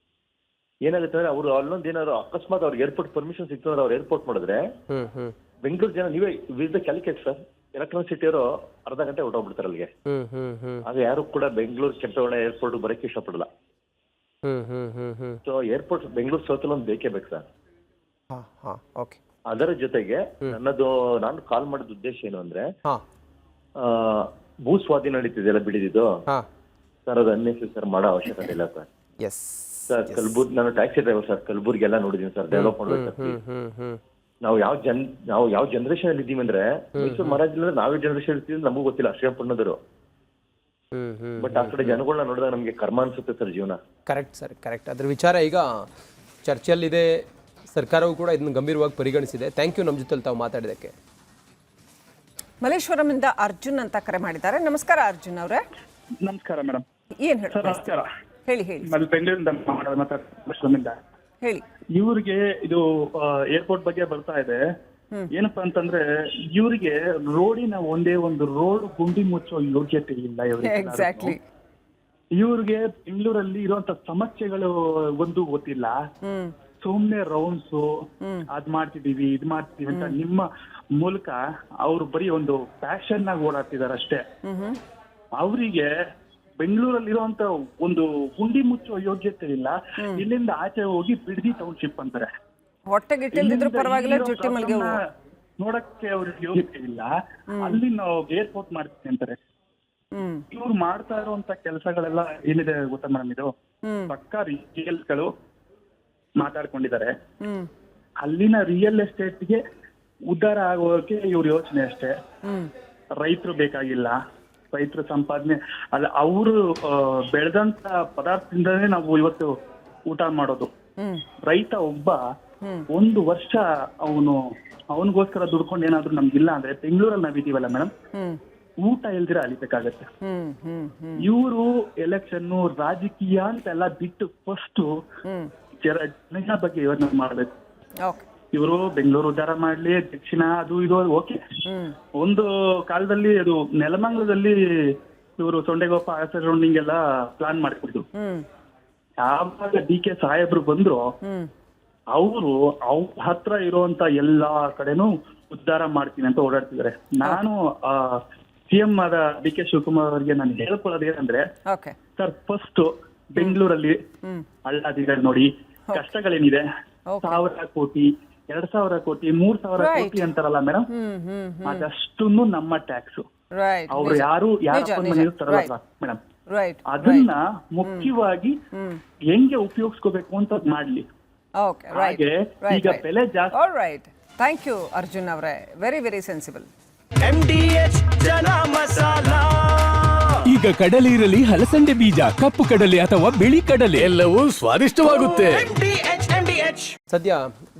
Speaker 15: ಏನಾಗುತ್ತೆ ಅಂದ್ರೆ ಅವರು ಅಲ್ಲೊಂದು ಏನಾದ್ರು ಅಕಸ್ಮಾತ್ ಅವ್ರಿಗೆ ಏರ್ಪೋರ್ಟ್ ಪರ್ಮಿಷನ್ ಸಿಕ್ತು ಅಂದ್ರೆ ಅವ್ರು ಏರ್ಪೋರ್ಟ್ ಮಾಡಿದ್ರೆ ಬೆಂಗಳೂರು ಜನ ನೀವೇ with the calculate sir, electronic ಸಿಟಿಯವರು ಅರ್ಧ ಗಂಟೆ ಹೊರಟೋಗ್ಬಿಡ್ತಾರೆ ಅಲ್ಲಿಗೆ. ಆಗ ಯಾರು ಕೂಡ ಬೆಂಗಳೂರು ಕೆಂಪೇಗೌಡ ಏರ್ಪೋರ್ಟ್ ಬರೋಕ್ಕೆ ಇಷ್ಟಪಡಲ್ಲ. ಸೊ ಏರ್ಪೋರ್ಟ್ ಬೆಂಗಳೂರು ಸೌತ್ ಅಲ್ಲಿ ಒಂದು ಬೇಕೇ ಬೇಕು ಸರ್. ಅದರ ಜೊತೆಗೆ ನಾನು ಕಾಲ್ ಮಾಡಿದ ಉದ್ದೇಶ ಏನು ಅಂದ್ರೆ ಭೂ ಸ್ವಾಧೀನ ನಡೀತಿದೆಯಲ್ಲ ಬಿಡಿದಿದ್ದು ಸರ್, ಅದು ಅನ್ನೆಸೆಸರಿ ಮಾಡೋ ಅವಶ್ಯಕತೆ ಇಲ್ಲ ಸರ್. ಸರ್ ಕಲಬುರ್ಗಿ, ನಾನು ಟ್ಯಾಕ್ಸಿ ಡ್ರೈವರ್ ಸರ್, ಕಲಬುರ್ಗಿ ಎಲ್ಲ ನೋಡಿದೀನಿ ಸರ್, ಡೆವಲಪ್ ಮಾಡ್ಬೇಕು. ನಾವು ಯಾವ ಜನರೇಷನ್ ಅಲ್ಲಿ ಇದ್ದೀವಿ ಅಂದ್ರೆ ಮೈಸೂರು ಮಹಾರಾಜ್ ನಾವೇ ಜನರೇಷನ್ ಇರ್ತೀವಿ ನಮಗೂ ಗೊತ್ತಿಲ್ಲ, ಶ್ರೀರಂಪಣ್ಣದರು. ಬಟ್ ಆ ಕಡೆ ಜನಗಳನ್ನ ನೋಡಿದಾಗ ನಮ್ಗೆ ಕರ್ಮ ಅನ್ಸುತ್ತೆ ಸರ್ ಜೀವನ.
Speaker 3: Correct sir, correct. ಅದ್ರ ವಿಚಾರ ಈಗ ಚರ್ಚೆಯಲ್ಲಿದೆ. ಸರ್ಕಾರವು ಕೂಡ ಇದನ್ನು ಗಂಭೀರವಾಗಿ ಪರಿಗಣಿಸಿದೆ. ಥ್ಯಾಂಕ್ ಯು ನಮ್ಮ ಜೊತೆ ತಾವು ಮಾತಾಡಿದಕ್ಕೆ.
Speaker 4: ಮಲ್ಲೇಶ್ವರಮಿಂದ ಅರ್ಜುನ್ ಅಂತ ಕರೆ ಮಾಡಿದ್ದಾರೆ. ನಮಸ್ಕಾರ ಅರ್ಜುನ್ ಅವರೇ.
Speaker 12: ನಮಸ್ಕಾರ ಮೇಡಮ್.
Speaker 4: ಏನ್ ಹೇಳ್ತಾರೆ? ಹೇಳಿ ಹೇಳಿ.
Speaker 12: ಬೆಂಗಳೂರಿಂದ
Speaker 4: ಹೇಳಿ.
Speaker 12: ಇವ್ರಿಗೆ ಇದು ಏರ್ಪೋರ್ಟ್ ಬಗ್ಗೆ ಬರ್ತಾ ಇದೆ. ಏನಪ್ಪಾ ಅಂತಂದ್ರೆ ಇವ್ರಿಗೆ ರೋಡಿನ ಒಂದೇ ಒಂದು ರೋಡ್ ಗುಂಡಿ ಮುಚ್ಚೋ ಯೋಗ್ಯತೆ ಇಲ್ಲ
Speaker 4: ಎಕ್ಸಾಕ್ಟ್ಲಿ.
Speaker 12: ಇವ್ರಿಗೆ ಬೆಂಗಳೂರಲ್ಲಿ ಇರುವಂತ ಸಮಸ್ಯೆಗಳು ಒಂದು ಗೊತ್ತಿಲ್ಲ. ಸುಮ್ನೆ ರೌಂಡ್ಸ್ ಅದ್ ಮಾಡ್ತಿದೀವಿ ಇದ್ ಮಾಡ್ತಿದೀವಿ ಅಂತ ನಿಮ್ಮ ಮೂಲಕ ಅವ್ರು ಬರೀ ಒಂದು ಪ್ಯಾಷನ್ ಆಗಿ ಓಡಾಡ್ತಿದಾರೆ ಅಷ್ಟೇ. ಅವರಿಗೆ ಬೆಂಗಳೂರಲ್ಲಿರುವಂತ ಒಂದು ಗುಂಡಿ ಮುಚ್ಚುವ ಯೋಗ್ಯತೆ ಇಲ್ಲ. ಇಲ್ಲಿಂದ ಆಚೆ ಹೋಗಿ ಬಿಡದಿ ಟೌನ್ಶಿಪ್ ಅಂತಾರೆ.
Speaker 4: ಹೊಟ್ಟೆಗಿಟ್ಟಿಲ್ದಿದ್ರು ಪರವಾಗಿಲ್ಲ, ಜುಟ್ಟಿ ಮಲ್ಗೆ
Speaker 12: ನೋಡಕ್ಕೆ ಅವ್ರಿಗೆ ಯೋಗ್ಯತೆ ಇಲ್ಲ. ಅಲ್ಲಿ ನಾವು ಏರ್ಪೋರ್ಟ್ ಮಾಡ್ತೀವಿ ಅಂತಾರೆ. ಇವ್ರು ಮಾಡ್ತಾ ಇರುವಂತ ಕೆಲಸಗಳೆಲ್ಲ ಏನಿದೆ ಗೊತ್ತಾ ಮೇಡಮ್, ಇದು ಪಕ್ಕಾ ರಿಯಲ್ಗಳು ಮಾತಾಡ್ಕೊಂಡಿದ್ದಾರೆ. ಅಲ್ಲಿನ ರಿಯಲ್ ಎಸ್ಟೇಟ್ಗೆ ಉದ್ಧಾರ ಆಗೋಕೆ ಇವ್ರ ಯೋಚನೆ ಅಷ್ಟೇ. ರೈತರು ಬೇಕಾಗಿಲ್ಲ, ರೈತರ ಸಂಪಾದನೆ ಅಲ್ಲ, ಅವರು ಬೆಳೆದಂತ ಪದಾರ್ಥದಿಂದನೇ ನಾವು ಇವತ್ತು ಊಟ ಮಾಡೋದು. ರೈತ ಒಬ್ಬ ಒಂದು ವರ್ಷ ಅವನಿಗೋಸ್ಕರ ದುಡ್ಕೊಂಡು ಏನಾದ್ರು ನಮ್ಗಿಲ್ಲ ಅಂದ್ರೆ ಬೆಂಗಳೂರಲ್ಲಿ ನಾವಿದೀವಲ್ಲ ಮೇಡಮ್, ಊಟ ಇಲ್ದಿರ ಅಲಿಬೇಕಾಗತ್ತೆ. ಇವರು ಎಲೆಕ್ಷನ್ ರಾಜಕೀಯ ಅಂತೆಲ್ಲ ಬಿಟ್ಟು ಫಸ್ಟ್ ಜನ ಬಗ್ಗೆ ಯೋಚನೆ ಮಾಡ್ಬೇಕು. ಇವರು ಬೆಂಗಳೂರು ಉದ್ಧಾರ ಮಾಡ್ಲಿ, ದಕ್ಷಿಣ ಅದು ಇದು ಓಕೆ. ಒಂದು ಕಾಲದಲ್ಲಿ ಅದು ನೆಲಮಂಗಲದಲ್ಲಿ ಇವರು ಸೊಂಡೆಗೊಪ್ಪ ರೌಂಡಿಂಗ್ ಎಲ್ಲ ಪ್ಲಾನ್ ಮಾಡ್ತಿದ್ರು. ಯಾವಾಗ ಡಿ ಕೆ ಸಾಹೇಬ್ರು ಬಂದ್ರು, ಅವರು ಅವ್ರ ಹತ್ರ ಇರುವಂತ ಎಲ್ಲಾ ಕಡೆನೂ ಉದ್ಧಾರ ಮಾಡ್ತೀನಿ ಅಂತ ಓಡಾಡ್ತಿದ್ದಾರೆ. ನಾನು ಸಿಎಂ ಆದ ಡಿ ಕೆ ಶಿವಕುಮಾರ್ ಅವರಿಗೆ ನಾನು ಹೇಳ್ಕೊಳ್ಳೋದು ಏನಂದ್ರೆ, ಸರ್ ಫಸ್ಟ್ ಬೆಂಗಳೂರಲ್ಲಿ ಹಳ್ಳಾದಿಗಳು ನೋಡಿ, ಕಷ್ಟಗಳೇನಿದೆ, 1000 ಕೋಟಿ 2000 ಕೋಟಿ 3000 ಕೋಟಿ ಅಂತಾರಲ್ಲ ಮೇಡಮ್, ಅದಷ್ಟು ನಮ್ಮ ಟ್ಯಾಕ್ಸ್. ಅವ್ರು ಯಾರು ತರಲ್ಲ ಮೇಡಮ್. ಅದನ್ನ ಮುಖ್ಯವಾಗಿ ಹೆಂಗೆ ಉಪಯೋಗಿಸ್ಕೋಬೇಕು ಅಂತ ಮಾಡ್ಲಿ. ಹಾಗೆ ಈಗ ಬೆಲೆ ಜಾಸ್ತಿ.
Speaker 4: ಥ್ಯಾಂಕ್ ಯು ಅರ್ಜುನ್ ಅವರೇ, ವೆರಿ ವೆರಿ ಸೆನ್ಸಿಬಲ್.
Speaker 2: ಈಗ ಕಡಲೆ ಇರಲಿ, ಹಲಸಂಡೆ ಬೀಜ, ಕಪ್ಪು ಕಡಲೆ ಅಥವಾ ಬಿಳಿ ಕಡಲೆ,
Speaker 1: ಎಲ್ಲವೂ ಸ್ವಾದಿಷ್ಟವಾಗುತ್ತೆ.
Speaker 3: ಸದ್ಯ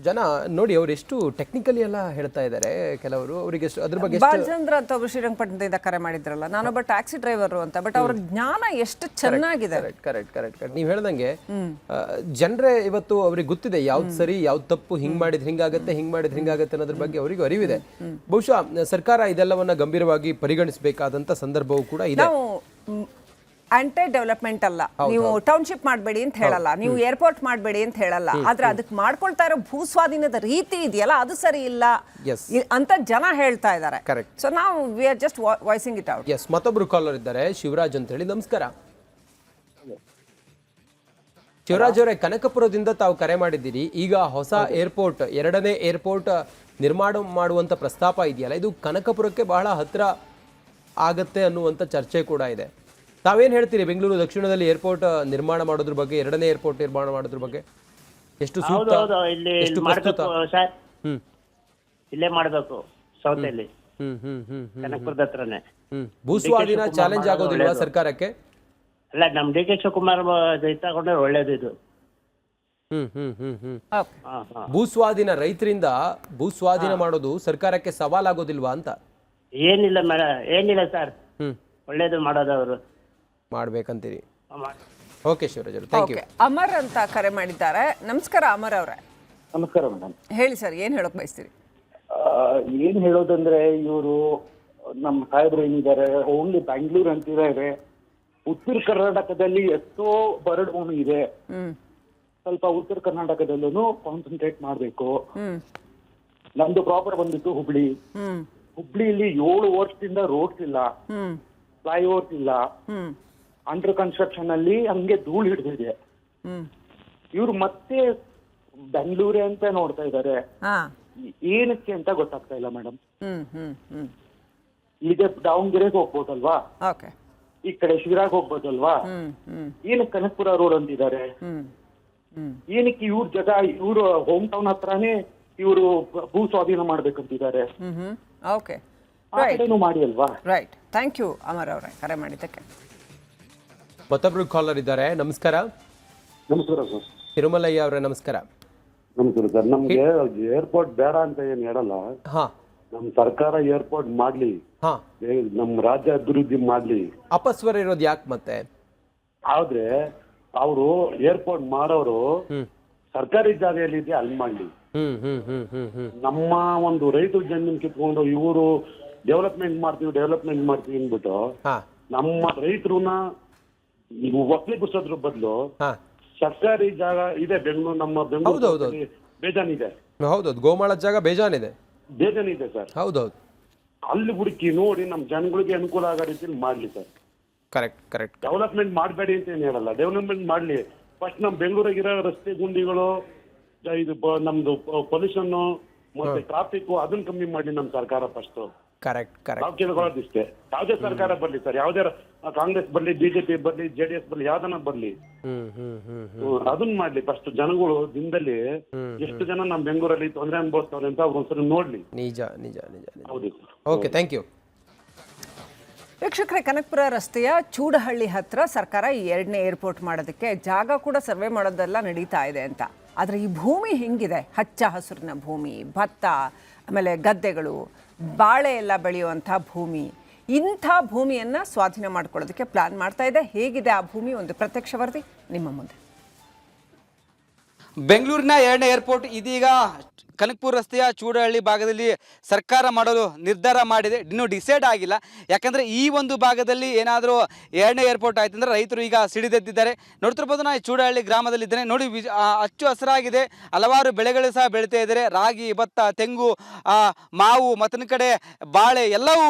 Speaker 3: ಜನ ನೋಡಿ ಅವ್ರು ಎಷ್ಟು ಟೆಕ್ನಿಕಲಿ ಎಲ್ಲ ಹೇಳ್ತಾ ಇದ್ದಾರೆ. ಕೆಲವರು ಅವರಿಗೆ ಅದ್ರ ಬಗ್ಗೆ
Speaker 4: ಬಾಲಚಂದ್ರ ಅಂತ ಒಬ್ರು ಶ್ರೀರಂಗಪಟ್ಟಣದಿಂದ ಕರೆ ಮಾಡಿದ್ರಲ್ಲ, ನಾನೊಬ್ಬ ಟ್ಯಾಕ್ಸಿ ಡ್ರೈವರ್ ಅಂತ, ಬಟ್ ಅವ್ರ ಜ್ಞಾನ ಎಷ್ಟು ಚೆನ್ನಾಗಿದೆ.
Speaker 3: ಕರೆಕ್ಟ್. ನೀವು ಹೇಳ್ದಂಗೆ ಜನರೇ ಇವತ್ತು ಅವ್ರಿಗೆ ಗೊತ್ತಿದೆ ಯಾವ್ದು ಸರಿ ಯಾವ್ದು ತಪ್ಪು, ಹಿಂಗ್ ಮಾಡಿದ್ರೆ ಹಿಂಗಾಗತ್ತೆ, ಹಿಂಗ್ ಮಾಡಿದ್ರೆ ಹಿಂಗಾಗತ್ತೆ ಅನ್ನೋದ್ರ ಬಗ್ಗೆ ಅವರಿಗೂ ಅರಿವಿದೆ. ಬಹುಶಃ ಸರ್ಕಾರ ಇದೆಲ್ಲವನ್ನ ಗಂಭೀರವಾಗಿ ಪರಿಗಣಿಸಬೇಕಾದಂತ ಸಂದರ್ಭವೂ ಕೂಡ ಇದೆ.
Speaker 4: ನಾವು ಆಂಟಿ ಡೆವಲಪ್ಮೆಂಟ್ ಅಲ್ಲ, ನೀವು ಟೌನ್ಶಿಪ್ ಮಾಡಬೇಡಿ ಅಂತ ಹೇಳಲ್ಲ, ನೀವು ಏರ್ಪೋರ್ಟ್ ಮಾಡಬೇಡಿ ಅಂತ ಹೇಳಲ್ಲ, ಆದ್ರೆ ಅದಕ್ಕೆ ಮಾಡ್ಕೊಳ್ತಾ ಇರೋ ಭೂಸ್ವಾಧೀನದ ರೀತಿ ಇದೆಯಲ್ಲ ಅದು ಸರಿ ಇಲ್ಲ ಅಂತ ಜನ ಹೇಳ್ತಾ ಇದ್ದಾರೆ. ಸೊ ನಾವು we are just voicing it out.
Speaker 3: Yes, ಮತ್ತೊಬ್ರು ಕಾಲರ್ ಇದ್ದಾರೆ, ಶಿವರಾಜ್ ಅಂತ ಹೇಳಿ. ನಮಸ್ಕಾರ ಶಿವರಾಜ್ ಅವರೇ, ಕನಕಪುರದಿಂದ ತಾವು ಕರೆ ಮಾಡಿದ್ದೀರಿ. ಈಗ ಹೊಸ ಏರ್ಪೋರ್ಟ್, ಎರಡನೇ ಏರ್ಪೋರ್ಟ್ ನಿರ್ಮಾಣ ಮಾಡುವಂತ ಪ್ರಸ್ತಾಪ ಇದೆಯಲ್ಲ, ಇದು ಕನಕಪುರಕ್ಕೆ ಬಹಳ ಹತ್ರ ಆಗತ್ತೆ ಅನ್ನುವಂಥ ಚರ್ಚೆ ಕೂಡ ಇದೆ. ತಾವೇನು ಹೇಳ್ತೀರಿ ಬೆಂಗಳೂರು ದಕ್ಷಿಣದಲ್ಲಿ ಏರ್ಪೋರ್ಟ್ ನಿರ್ಮಾಣ ಮಾಡೋದ್ರ ಬಗ್ಗೆ, ಎರಡನೇ ಏರ್ಪೋರ್ಟ್ ನಿರ್ಮಾಣ ಮಾಡೋದ್ರ ಬಗ್ಗೆ? ಎಷ್ಟು ಸೂಕ್ತ, ಎಷ್ಟು ಪ್ರಸ್ತುತ?
Speaker 16: ಇಲ್ಲೇ ಮಾಡಬೇಕು ಸೌತೆಯಲ್ಲಿ, ಕನಕಪುರದ ಹತ್ರನೇ.
Speaker 3: ಭೂಸ್ವಾಧೀನ ಚಾಲೆಂಜ್ ಆಗೋದಿಲ್ವಾ ಸರ್ಕಾರಕ್ಕೆ?
Speaker 16: ಅಲ್ಲ, ನಮ್ ಡಿ ಕೆ ಶಿವಕುಮಾರ್ ತಗೊಂಡ್ರೆ ಒಳ್ಳೇದು ಇದು.
Speaker 3: ಭೂಸ್ವಾಧೀನ, ರೈತರಿಂದ ಭೂಸ್ವಾಧೀನ ಮಾಡೋದು ಸರ್ಕಾರಕ್ಕೆ ಸವಾಲಾಗೋದಿಲ್ವಾ ಅಂತ?
Speaker 16: ಏನಿಲ್ಲ ಮೇಡಮ್, ಏನಿಲ್ಲ ಸರ್, ಒಳ್ಳೇದು ಮಾಡೋದು ಅವರು
Speaker 3: ಮಾಡ್ಬೇಕಂತೀರಿ. ಓಕೆ ಶಿವರಾಜ್ ಅವರು, ಥ್ಯಾಂಕ್ ಯು.
Speaker 4: ಅಮರ್ ಅಂತ ಕರೆ ಮಾಡಿದ್ದಾರೆ. ನಮಸ್ಕಾರ ಅಮರ್ ಅವರೇ.
Speaker 17: ನಮಸ್ಕಾರ ಮೇಡಮ್.
Speaker 4: ಹೇಳಿ ಸರ್, ಏನ್ ಹೇಳಕ್ ಬಯಸ್ತೀರಿ?
Speaker 17: ಏನ್ ಹೇಳೋದಂದ್ರೆ, ಇವರು ನಮ್ಮ ಸಾಹೇಬ್ರು ಏನಿದ್ದಾರೆ, ಓನ್ಲಿ ಬ್ಯಾಂಗ್ಳೂರ್ ಅಂತಿದ್ದಾರೆ. ಉತ್ತರ ಕರ್ನಾಟಕದಲ್ಲಿ ಎಷ್ಟೋ ಬರಡು ಭೂಮಿ ಇದೆ, ಸ್ವಲ್ಪ ಉತ್ತರ ಕರ್ನಾಟಕದಲ್ಲೂ ಕಾನ್ಸಂಟ್ರೇಟ್ ಮಾಡ್ಬೇಕು. ನಮ್ದು ಪ್ರಾಪರ್ ಬಂದಿತ್ತು ಹುಬ್ಳಿ. ಹುಬ್ಳಿಯಲ್ಲಿ 7 ವರ್ಷದಿಂದ ರೋಡ್ಸ್ ಇಲ್ಲ, ಫ್ಲೈಓವರ್ಸ್ ಇಲ್ಲ, ಅಂಡರ್ ಕನ್ಸ್ಟ್ರಕ್ಷನ್ ಅಲ್ಲಿ ಹಂಗೆ ಧೂಳು ಹಿಡಿದಿದೆ. ಇವ್ರು ಮತ್ತೆ ಬೆಂಗಳೂರೇ ಅಂತ ನೋಡ್ತಾ ಇದ್ದಾರೆ, ಏನಕ್ಕೆ ಅಂತ ಗೊತ್ತಾಗ್ತಾ ಇಲ್ಲ ಮೇಡಮ್. ಈಗ ದಾವಣಗೆರೆಗೆ ಹೋಗ್ಬೋದಲ್ವಾ, ಈ ಕಡೆ ಶಿರಾಗ್ ಹೋಗ್ಬೋದಲ್ವಾ, ಏನಕ್ಕೆ ಕನಕಪುರ ರೋಡ್ ಅಂತಿದ್ದಾರೆ? ಏನಕ್ಕೆ ಇವ್ರ ಜಾಗ, ಇವ್ರ ಹೋಮ್ ಟೌನ್ ಹತ್ರನೇ ಇವರು ಭೂ ಸ್ವಾಧೀನ ಮಾಡ್ಬೇಕಂತಿದ್ದಾರೆ? ಮಾಡಿ ಅಲ್ವಾ?
Speaker 4: ರೈಟ್, ಥ್ಯಾಂಕ್ ಯು ಅಮರ್ ಅವರೇ ಕರೆ ಮಾಡಿದ್ದಕ್ಕೆ.
Speaker 3: ಮತ್ತೊಬ್ರು ಕಾಲರ್ ಇದ್ದಾರೆ. ನಮಸ್ಕಾರ.
Speaker 17: ನಮಸ್ಕಾರ ಸರ್.
Speaker 3: ತಿರುಮಲಯ್ಯ ಅವರೇ, ನಮಸ್ಕಾರ.
Speaker 17: ನಮಸ್ಕಾರ ಸರ್. ನಮ್ಗೆ ಏರ್ಪೋರ್ಟ್ ಬೇಡ ಅಂತ ಏನ್ ಹೇಳಲ್ಲ, ನಮ್ ಸರ್ಕಾರ ಏರ್ಪೋರ್ಟ್ ಮಾಡ್ಲಿ, ನಮ್ ರಾಜ್ಯ ಅಭಿವೃದ್ಧಿ ಮಾಡ್ಲಿ.
Speaker 3: ಅಪಸ್ವರ ಇರೋದು ಯಾಕೆ ಮತ್ತೆ?
Speaker 17: ಆದ್ರೆ ಅವರು ಏರ್ಪೋರ್ಟ್ ಮಾಡೋರು ಸರ್ಕಾರಿ ಜಾಗದಲ್ಲಿ ಅಲ್ಲಿ ಮಾಡ್ಲಿ. ನಮ್ಮ ಒಂದು ರೈತರ ಜಮೀನ್ ಕಿತ್ಕೊಂಡು ಇವರು ಡೆವಲಪ್ಮೆಂಟ್ ಮಾಡ್ತೀವಿ ಅಂದ್ಬಿಟ್ಟು ನಮ್ಮ ರೈತರನ್ನ ಒಕ್ಕಲಿಗಿಸೋದ್ರ ಬದಲು ಸರ್ಕಾರಿ ಜಾಗ ಇದೆ ಬೆಂಗಳೂರು, ನಮ್ಮ ಬೆಂಗಳೂರು ಬೇಜಾನಿದೆ.
Speaker 3: ಹೌದೌದು, ಗೋಮಾಳ ಜಾಗ ಬೇಜಾನಿದೆ
Speaker 17: ಸರ್.
Speaker 3: ಹೌದೌದು,
Speaker 17: ಅಲ್ಲಿ ಹುಡುಕಿ ನೋಡಿ ನಮ್ಮ ಜನಗಳಿಗೆ ಅನುಕೂಲ ಆಗೋ ರೀತಿಯಲ್ಲಿ ಮಾಡ್ಲಿ ಸರ್.
Speaker 3: ಕರೆಕ್ಟ್.
Speaker 17: ಡೆವಲಪ್ಮೆಂಟ್ ಮಾಡಬೇಡಿ ಅಂತ ಏನ್ ಹೇಳಲ್ಲ, ಡೆವಲಪ್ಮೆಂಟ್ ಮಾಡ್ಲಿ. ಫಸ್ಟ್ ನಮ್ ಬೆಂಗಳೂರಾಗಿರೋ ರಸ್ತೆ ಗುಂಡಿಗಳು, ಇದು ನಮ್ದು ಪೊಲ್ಯೂಷನ್ ಮತ್ತೆ ಟ್ರಾಫಿಕ್, ಅದನ್ನ ಕಮ್ಮಿ ಮಾಡ್ಲಿ ನಮ್ ಸರ್ಕಾರ ಫಸ್ಟ್. ನಾವು ಕೇಳ್ಕೊಳ್ಳೋದಿಷ್ಟೇ, ಯಾವ್ದೇ ಸರ್ಕಾರ ಬರ್ಲಿ ಸರ್, ಯಾವ್ದೇ ಕಾಂಗ್ರೆಸ್ ಬರ್ಲಿ, ಬಿಜೆಪಿ ಬರ್ಲಿ, JDS ಬರ್ಲಿ, ಯಾವ್ದನ್ನ ಬರ್ಲಿ, ಅದನ್ನ ಮಾಡ್ಲಿ ಫಸ್ಟ್. ಜನಗಳು ದಿನದಲ್ಲಿ ಎಷ್ಟು ಜನ ನಮ್ ಬೆಂಗಳೂರಲ್ಲಿ ತೊಂದರೆ ಅನುಭವಿಸ್ತವ್ರೆ ಅಂತ ಅವ್ರು ಒಂದ್ಸರಿ ನೋಡ್ಲಿ.
Speaker 3: ನಿಜ.
Speaker 17: ಹೌದು.
Speaker 3: Okay, thank you.
Speaker 4: ವೀಕ್ಷಕರೇ, ಕನಕಪುರ ರಸ್ತೆಯ ಚೂಡಹಳ್ಳಿ ಹತ್ರ ಸರ್ಕಾರ ಈ ಎರಡನೇ ಏರ್ಪೋರ್ಟ್ ಮಾಡೋದಕ್ಕೆ ಜಾಗ ಕೂಡ ಸರ್ವೆ ಮಾಡೋದೆಲ್ಲ ನಡೀತಾ ಇದೆ ಅಂತ. ಆದರೆ ಈ ಭೂಮಿ ಹೆಂಗಿದೆ, ಹಚ್ಚ ಹಸುರಿನ ಭೂಮಿ, ಭತ್ತ, ಆಮೇಲೆ ಗದ್ದೆಗಳು, ಬಾಳೆ ಎಲ್ಲ ಬೆಳೆಯುವಂಥ ಭೂಮಿ, ಇಂಥ ಭೂಮಿಯನ್ನು ಸ್ವಾಧೀನ ಮಾಡ್ಕೊಳ್ಳೋದಕ್ಕೆ ಪ್ಲಾನ್ ಮಾಡ್ತಾ ಇದೆ. ಹೇಗಿದೆ ಆ ಭೂಮಿ, ಒಂದು ಪ್ರತ್ಯಕ್ಷ ವರದಿ ನಿಮ್ಮ ಮುಂದೆ.
Speaker 7: ಬೆಂಗಳೂರಿನ ಎರಡನೇ ಏರ್ಪೋರ್ಟ್ ಇದೀಗ ಕನಕಪುರ ರಸ್ತೆಯ ಚೂಡಹಳ್ಳಿ ಭಾಗದಲ್ಲಿ ಸರ್ಕಾರ ಮಾಡಲು ನಿರ್ಧಾರ ಮಾಡಿದೆ. ಇನ್ನೂ ಡಿಸೈಡ್ ಆಗಿಲ್ಲ, ಯಾಕಂದರೆ ಈ ಒಂದು ಭಾಗದಲ್ಲಿ ಏನಾದರೂ ಎರಡನೇ ಏರ್ಪೋರ್ಟ್ ಆಯ್ತು ಅಂದರೆ ರೈತರು ಈಗ ಸಿಡಿದೆದ್ದಿದ್ದಾರೆ. ನೋಡ್ತಿರ್ಬೋದು, ನಾನು ಚೂಡಹಳ್ಳಿ ಗ್ರಾಮದಲ್ಲಿದ್ದೇನೆ. ನೋಡಿ, ಹಚ್ಚು ಹಸಿರಾಗಿದೆ, ಹಲವಾರು ಬೆಳೆಗಳು ಸಹ ಬೆಳೀತಾ ಇದ್ದಾರೆ. ರಾಗಿ, ಭತ್ತ, ತೆಂಗು, ಮಾವು, ಮತ್ತೊಂದು ಕಡೆ ಬಾಳೆ ಎಲ್ಲವೂ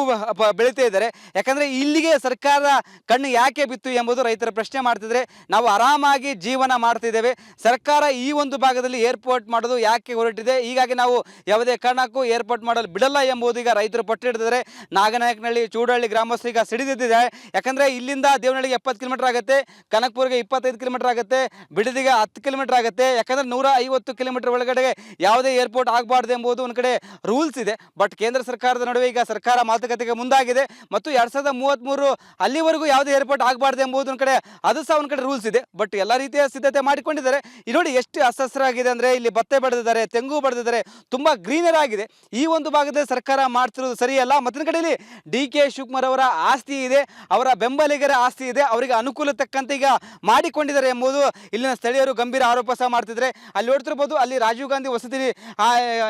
Speaker 7: ಬೆಳೀತಾ ಇದ್ದಾರೆ. ಯಾಕಂದರೆ ಇಲ್ಲಿಗೆ ಸರ್ಕಾರ ಕಣ್ಣು ಯಾಕೆ ಬಿತ್ತು ಎಂಬುದು ರೈತರ ಪ್ರಶ್ನೆ ಮಾಡ್ತಿದ್ದಾರೆ. ನಾವು ಆರಾಮಾಗಿ ಜೀವನ ಮಾಡ್ತಿದ್ದೇವೆ, ಸರ್ಕಾರ ಈ ಒಂದು ಭಾಗದಲ್ಲಿ ಏರ್ಪೋರ್ಟ್ ಮಾಡೋದು ಯಾಕೆ ಹೊರಟಿದೆ? ಹೀಗಾಗಿ ನಾವು ಯಾವುದೇ ಕಾರಣಕ್ಕೂ ಏರ್ಪೋರ್ಟ್ ಮಾಡಲು ಬಿಡಲ್ಲ ಎಂಬುದು ಈಗ ರೈತರು ಪಟ್ಟು ಹಿಡಿದಿದ್ದಾರೆ. ನಾಗನಾಯಕನಹಳ್ಳಿ, ಚೂಡಹಳ್ಳಿ ಗ್ರಾಮಸ್ಥರು ಈಗ ಸಿಡಿದಿದ್ದಾರೆ. ಯಾಕಂದರೆ ಇಲ್ಲಿಂದ ದೇವನಹಳ್ಳಿಗೆ 70 ಕಿಲೋಮೀಟರ್ ಆಗುತ್ತೆ, ಕನಕಪುರ್ಗೆ 25 ಕಿಲೋಮೀಟರ್ ಆಗುತ್ತೆ, ಬಿಡದಿಗೆ 10 ಕಿಲೋಮೀಟರ್ ಆಗುತ್ತೆ. ಯಾಕಂದರೆ 150 ಕಿಲೋಮೀಟರ್ ಒಳಗಡೆ ಯಾವುದೇ ಏರ್ಪೋರ್ಟ್ ಆಗಬಾರ್ದು ಎಂಬುದು ಒಂದು ಕಡೆ ರೂಲ್ಸ್ ಇದೆ. ಬಟ್ ಕೇಂದ್ರ ಸರ್ಕಾರದ ನಡುವೆ ಈಗ ಸರ್ಕಾರ ಮಾತುಕತೆಗೆ ಮುಂದಾಗಿದೆ ಮತ್ತು 2033 ಅಲ್ಲಿವರೆಗೂ ಯಾವುದೇ ಏರ್ಪೋರ್ಟ್ ಆಗಬಾರ್ದು ಎಂಬುದು ಒಂದು ಕಡೆ, ಅದು ಸಹ ಒಂದು ಕಡೆ ರೂಲ್ಸ್ ಇದೆ. ಬಟ್ ಎಲ್ಲ ರೀತಿಯ ಸಿದ್ಧತೆ ಮಾಡಿಕೊಂಡಿದ್ದಾರೆ. ನೋಡಿ ಎಷ್ಟು ಹಸರಾಗಿದೆ ಅಂದರೆ, ಇಲ್ಲಿ ಭತ್ತ ಬೆಳೆದಿದ್ದಾರೆ, ತೆಂಗು ಬೆಳೆದಿದ್ದಾರೆ, ನೋಡ್ತಿದ್ದಾರೆ ತುಂಬ ಗ್ರೀನರ್ ಆಗಿದೆ. ಈ ಒಂದು ಭಾಗದಲ್ಲಿ ಸರ್ಕಾರ ಮಾಡ್ತಿರೋದು ಸರಿಯಲ್ಲ. ಮತ್ತೊಂದು ಕಡೆಯಲ್ಲಿ DK ಶಿವಕುಮಾರ್ ಅವರ ಆಸ್ತಿ ಇದೆ, ಅವರ ಬೆಂಬಲಿಗರ ಆಸ್ತಿ ಇದೆ, ಅವರಿಗೆ ಅನುಕೂಲ ತಕ್ಕಂತೆ ಈಗ ಮಾಡಿಕೊಂಡಿದ್ದಾರೆ ಎಂಬುದು ಇಲ್ಲಿನ ಸ್ಥಳೀಯರು ಗಂಭೀರ ಆರೋಪ ಸಹ ಮಾಡ್ತಿದ್ದಾರೆ. ಅಲ್ಲಿ ನೋಡ್ತಿರ್ಬೋದು, ಅಲ್ಲಿ ರಾಜೀವ್ ಗಾಂಧಿ ವಸತಿ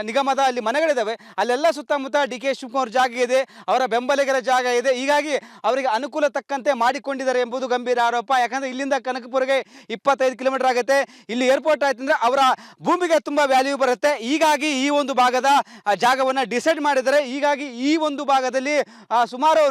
Speaker 7: ನಿಗಮದ ಅಲ್ಲಿ ಮನೆಗಳಿದ್ದಾವೆ, ಅಲ್ಲೆಲ್ಲ ಸುತ್ತಮುತ್ತ DK ಶಿವಕುಮಾರ್ ಜಾಗ ಇದೆ, ಅವರ ಬೆಂಬಲಿಗರ ಜಾಗ ಇದೆ. ಹೀಗಾಗಿ ಅವರಿಗೆ ಅನುಕೂಲ ತಕ್ಕಂತೆ ಮಾಡಿಕೊಂಡಿದ್ದಾರೆ ಎಂಬುದು ಗಂಭೀರ ಆರೋಪ. ಯಾಕಂದರೆ ಇಲ್ಲಿಂದ ಕನಕಪುರಗೆ 25 ಕಿಲೋಮೀಟರ್ ಆಗುತ್ತೆ. ಇಲ್ಲಿ ಏರ್ಪೋರ್ಟ್ ಆಯ್ತು ಅಂದರೆ ಅವರ ಭೂಮಿಗೆ ತುಂಬ ವ್ಯಾಲ್ಯೂ ಬರುತ್ತೆ. ಹೀಗಾಗಿ ಈ ಒಂದು ಭಾಗದ ಜಾಗವನ್ನು ಡಿಸೈಡ್ ಮಾಡಿದ್ದಾರೆ. ಹೀಗಾಗಿ ಈ ಒಂದು ಭಾಗದಲ್ಲಿ ಸುಮಾರು